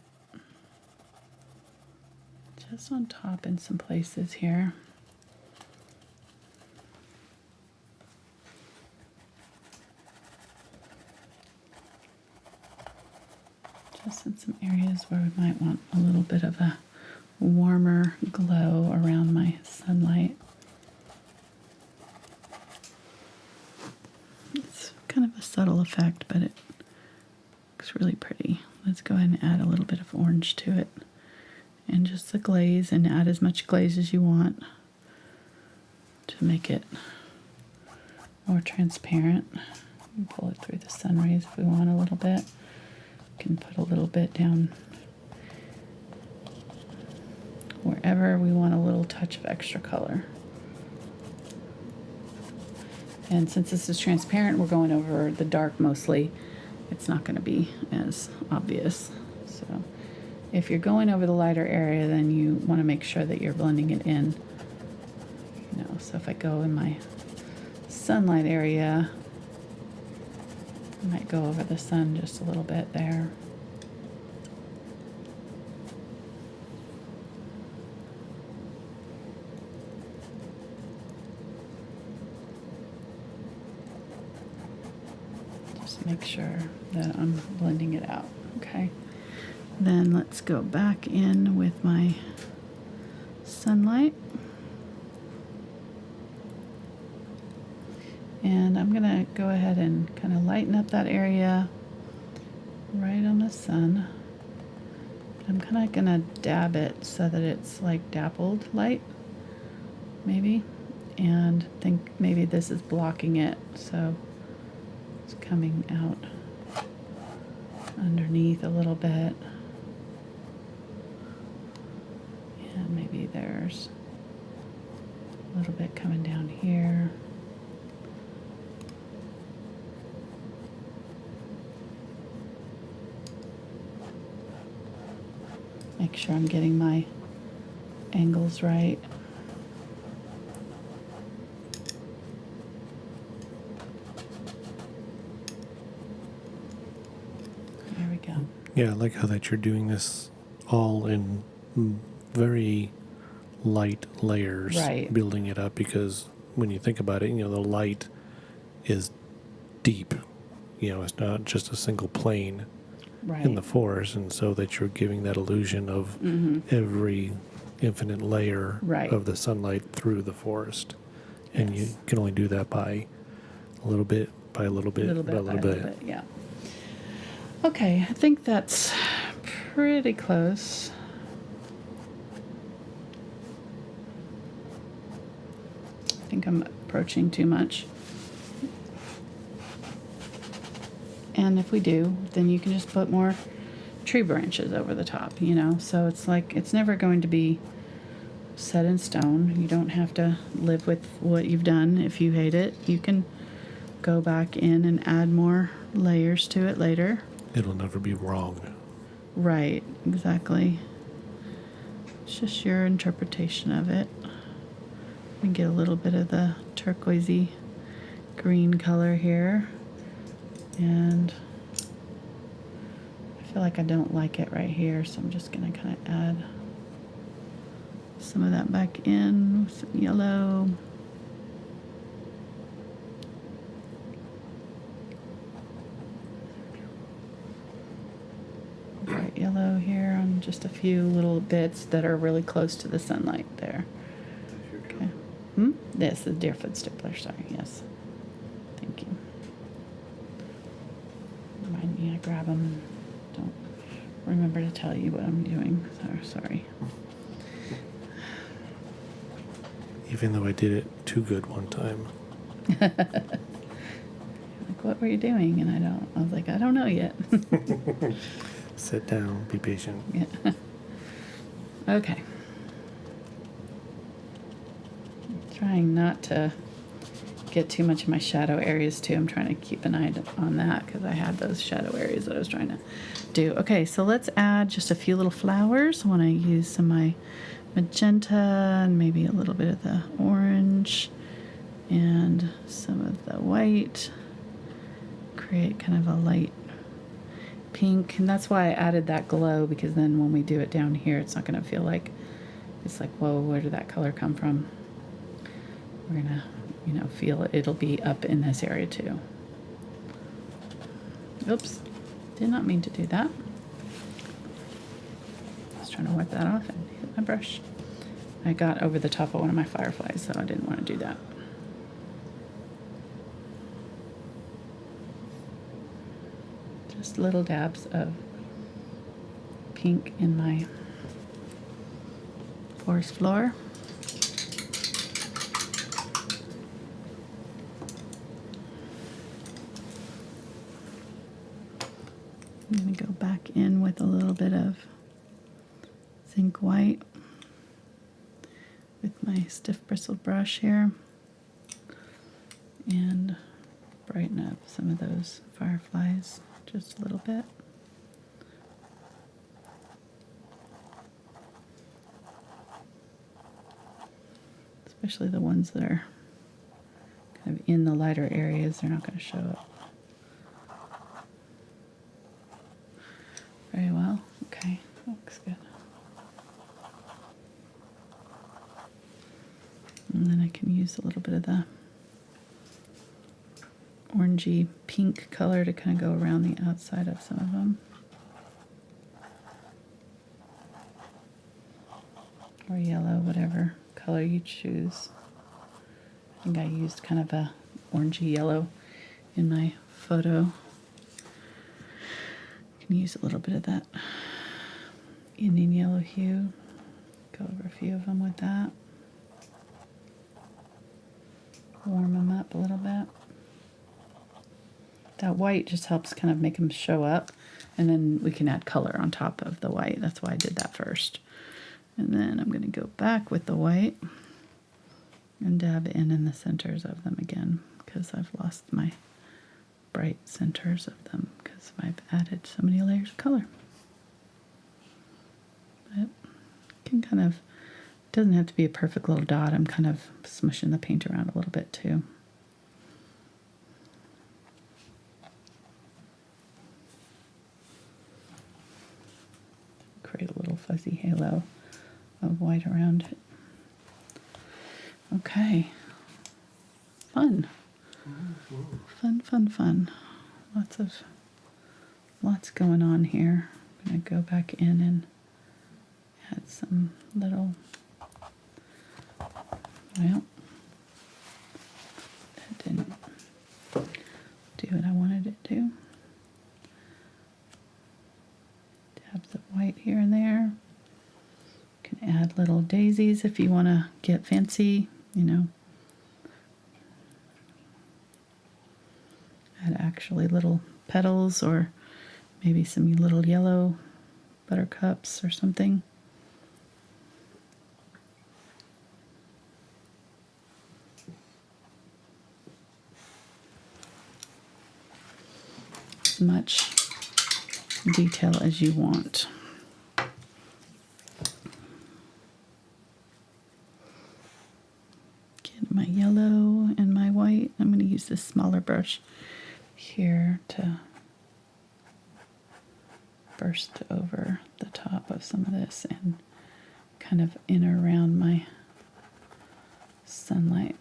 just on top in some places here. Just in some areas where we might want a little bit of a warmer glow around my sunlight. It's kind of a subtle effect, but it looks really pretty. Let's go ahead and add a little bit of orange to it. And just the glaze, and add as much glaze as you want to make it more transparent. And pull it through the sun rays if we want a little bit. We can put a little bit down wherever we want a little touch of extra color. And since this is transparent, we're going over the dark mostly. It's not going to be as obvious. So if you're going over the lighter area, then you want to make sure that you're blending it in. So if I go in my sunlight area, I might go over the sun just a little bit there. Just make sure that I'm blending it out, okay? Then let's go back in with my sunlight. And I'm going to go ahead and kind of lighten up that area right on the sun. I'm kind of going to dab it so that it's like dappled light, maybe. And think maybe this is blocking it, so it's coming out underneath a little bit. And maybe there's a little bit coming down here. Make sure I'm getting my angles right. There we go. Yeah, I like how that you're doing this all in very light layers, right, building it up, because when you think about it, the light is deep. It's not just a single plane. Right. In the forest, and so that you're giving that illusion of every infinite layer right. of the sunlight through the forest. And you can only do that by a little bit, by a little bit, by a little bit. Yeah. Okay, I think that's pretty close. I think I'm approaching too much. And if we do, then you can just put more tree branches over the top, you know? So it's like, it's never going to be set in stone. You don't have to live with what you've done. If you hate it, you can go back in and add more layers to it later. It'll never be wrong. Right, exactly. It's just your interpretation of it. We get a little bit of the turquoisey green color here. And I feel like I don't like it right here, so I'm just going to kind of add some of that back in with some yellow. Bright yellow here on just a few little bits that are really close to the sunlight there. Okay. This is Deerfoot Stippler, sorry, yes. Thank you. Remind me, I grab them. Don't remember to tell you what I'm doing, so sorry. Even though I did it too good one time. Like, what were you doing? And I was like, I don't know yet. Sit down, be patient. Yeah. Okay. I'm trying not to get too much of my shadow areas too. I'm trying to keep an eye on that because I had those shadow areas that I was trying to do. Okay, so let's add just a few little flowers. I want to use some of my magenta and maybe a little bit of the orange and some of the white. Create kind of a light pink, and that's why I added that glow, because then when we do it down here, it's not going to feel like it's like, whoa, where did that color come from? We're gonna, you know, feel it. It'll be up in this area too. Oops, did not mean to do that. I was trying to wipe that off and hit my brush. I got over the top of one of my fireflies, so I didn't want to do that. Just little dabs of pink in my forest floor. I'm going to go back in with a little bit of Zinc White with my stiff bristled brush here and brighten up some of those fireflies just a little bit. Especially the ones that are kind of in the lighter areas, they're not going to show up very well. Okay, looks good. And then I can use a little bit of the orangey pink color to kind of go around the outside of some of them. Or yellow, whatever color you choose. I think I used kind of a orangey yellow in my photo. You can use a little bit of that Indian yellow hue. Go over a few of them with that. Warm them up a little bit. That white just helps kind of make them show up, and then we can add color on top of the white. That's why I did that first. And then I'm going to go back with the white and dab in the centers of them again, because I've lost my bright centers of them because I've added so many layers of color. But can kind of, doesn't have to be a perfect little dot. I'm kind of smushing the paint around a little bit too. Create a little fuzzy halo of white around it. Okay. Fun. Fun. Lots going on here. I'm going to go back in and add some little, well, do what I wanted it to. Dabs of white here and there. You can add little daisies if you want to get fancy, you know. Add actually little petals or maybe some little yellow buttercups or something. As much detail as you want. Get my yellow and my white. I'm going to use this smaller brush here to burst over the top of some of this and kind of in or around my sunlight.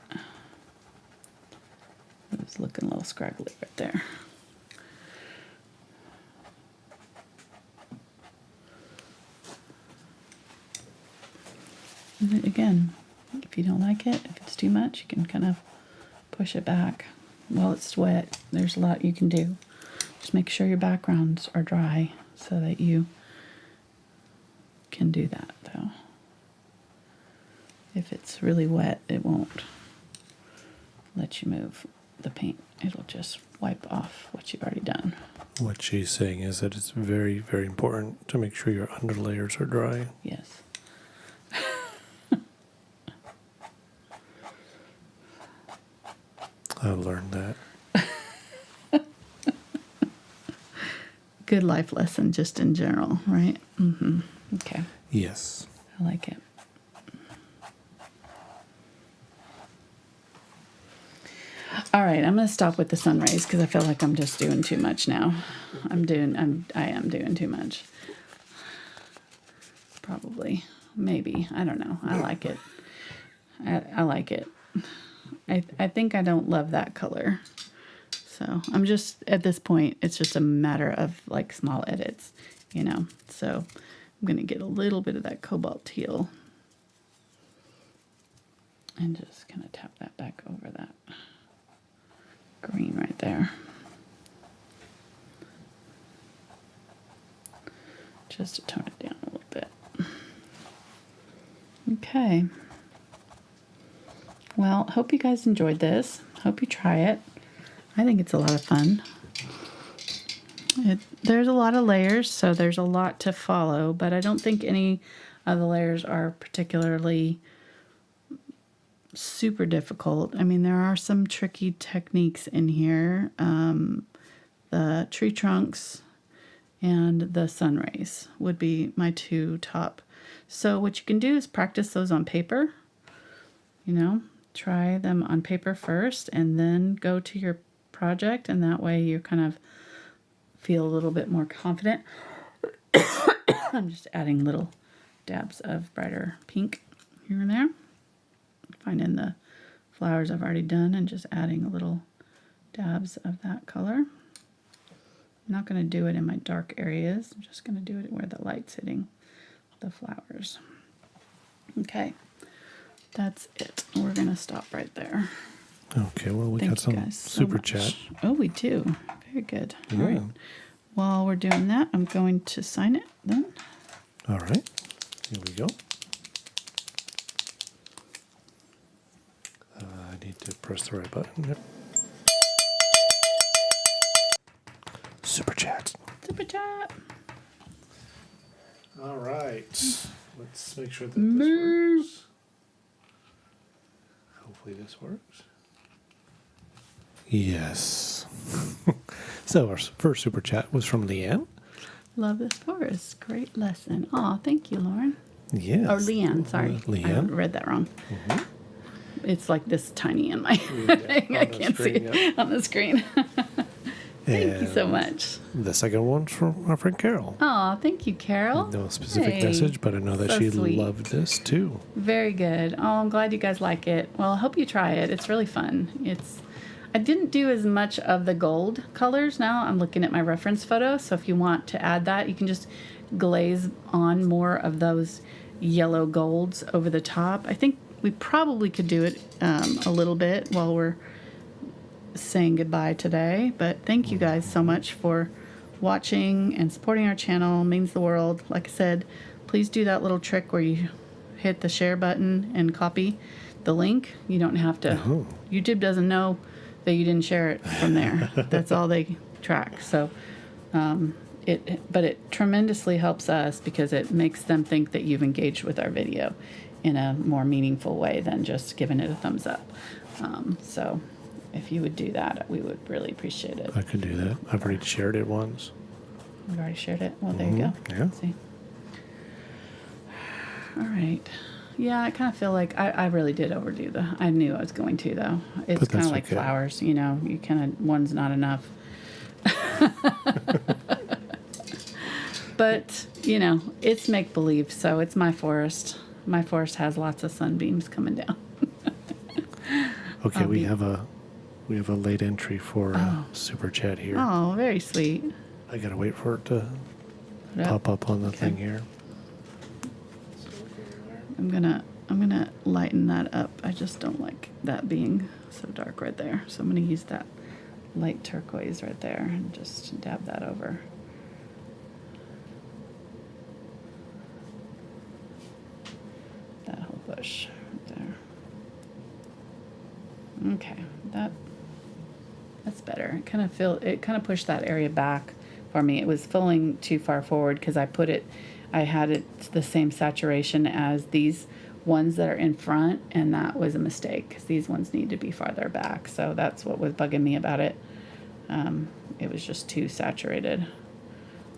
It was looking a little scraggly right there. And again, if you don't like it, if it's too much, you can kind of push it back. While it's wet, there's a lot you can do. Just make sure your backgrounds are dry so that you can do that, though. If it's really wet, it won't let you move the paint. It'll just wipe off what you've already done. What she's saying is that it's very, very important to make sure your underlayers are dry. Yes. I've learned that. Good life lesson just in general, right? Mm-hmm. Okay. Yes. I like it. All right, I'm going to stop with the sun rays because I feel like I'm just doing too much now. I am doing too much. Probably. Maybe. I don't know. I like it. I like it. I think I don't love that color. So I'm just, at this point, it's just a matter of like small edits, you know. So I'm going to get a little bit of that cobalt teal and just kind of tap that back over that green right there. Just to tone it down a little bit. Okay. Well, hope you guys enjoyed this. Hope you try it. I think it's a lot of fun. There's a lot of layers, so there's a lot to follow, but I don't think any of the layers are particularly super difficult. I mean, there are some tricky techniques in here. The tree trunks and the sun rays would be my two top. So what you can do is practice those on paper, you know. Try them on paper first and then go to your project, and that way you kind of feel a little bit more confident. I'm just adding little dabs of brighter pink here and there. Finding the flowers I've already done and just adding a little dabs of that color. I'm not going to do it in my dark areas. I'm just going to do it where the light's hitting the flowers. Okay. That's it. We're going to stop right there. Okay, well, we got some super chat. Oh, we do. Very good. Yeah. All right. While we're doing that, I'm going to sign it then. All right. Here we go. I need to press the right button. Yep. Super chat. Super chat. All right. Let's make sure that this works. Hopefully this works. Yes. So our first super chat was from Leanne. Love this forest. Great lesson. Aw, thank you, Lauren. Yes. Or Leanne, sorry. Leanne. I read that wrong. Mm-hmm. It's like this tiny in my thing. I can't see it on the screen. Thank you so much. The second one's from our friend Carol. Aw, thank you, Carol. No specific message, but I know that she loved this too. Very good. Oh, I'm glad you guys like it. Well, I hope you try it. It's really fun. I didn't do as much of the gold colors. Now I'm looking at my reference photo, so if you want to add that, you can just glaze on more of those yellow golds over the top. I think we probably could do it a little bit while we're saying goodbye today. But thank you guys so much for watching and supporting our channel. It means the world. Like I said, please do that little trick where you hit the share button and copy the link. You don't have to. YouTube doesn't know that you didn't share it from there. That's all they track. So but it tremendously helps us because it makes them think that you've engaged with our video in a more meaningful way than just giving it a thumbs up. So if you would do that, we would really appreciate it. I could do that. I've already shared it once. You've already shared it? Well, there you go. Yeah. Let's see. All right. Yeah, I kind of feel like I really did overdo I knew I was going to, though. It's kind of like flowers, you know. You kind of, one's not enough. But, you know, it's make-believe, so it's my forest. My forest has lots of sunbeams coming down. Okay, we have a late entry for Super Chat here. Oh, very sweet. I gotta wait for it to pop up on the thing here. I'm gonna lighten that up. I just don't like that being so dark right there. So I'm gonna use that light turquoise right there and just dab that over. That whole bush right there. Okay, that's better. It kind of pushed that area back for me. It was filling too far forward because I had it the same saturation as these ones that are in front, and that was a mistake because these ones need to be farther back. So that's what was bugging me about it. It was just too saturated.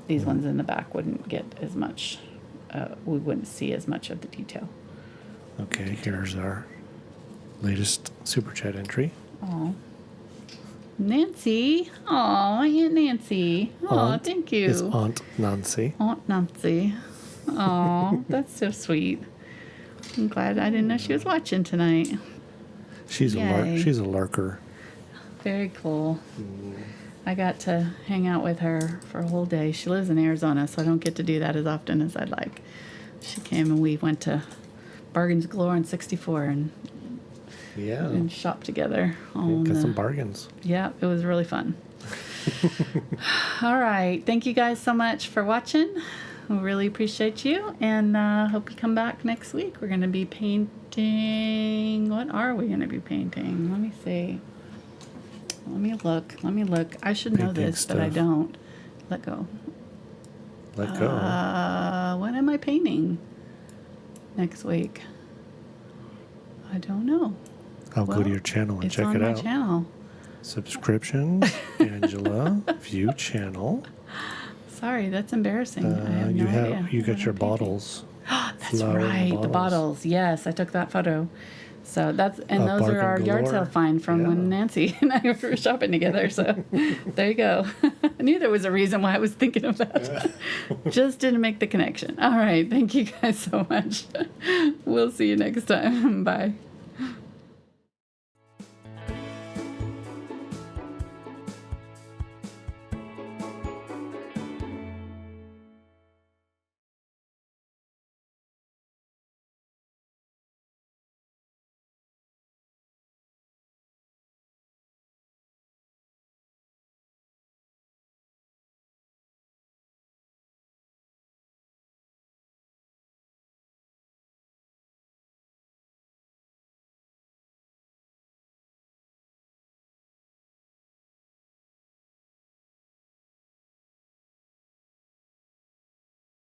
These ones in the back wouldn't get as much, we wouldn't see as much of the detail. Okay, here's our latest Super Chat entry. Oh, Nancy. Oh, Aunt Nancy. Oh, thank you. It's Aunt Nancy. Aunt Nancy. Oh, that's so sweet. I'm glad. I didn't know she was watching tonight. She's a lurker. Very cool. I got to hang out with her for a whole day. She lives in Arizona, so I don't get to do that as often as I'd like. She came and we went to Bargains Galore on 64 and shopped together. Got some bargains. Yeah, it was really fun. All right. Thank you guys so much for watching. We really appreciate you, and hope you come back next week. We're going to be painting. What are we going to be painting? Let me see. Let me look. I should know this, stuff. But I don't. Let go. Let go. What am I painting next week? I don't know. I'll go to your channel and check it out. It's on my channel. Subscriptions, Angela, view channel. Sorry, that's embarrassing. I have no idea. You got your bottles. That's right, the bottles. Yes, I took that photo. So those are our yard sale find from when Nancy and I were shopping together. So there you go. I knew there was a reason why I was thinking of that. Just didn't make the connection. All right, thank you guys so much. We'll see you next time. Bye.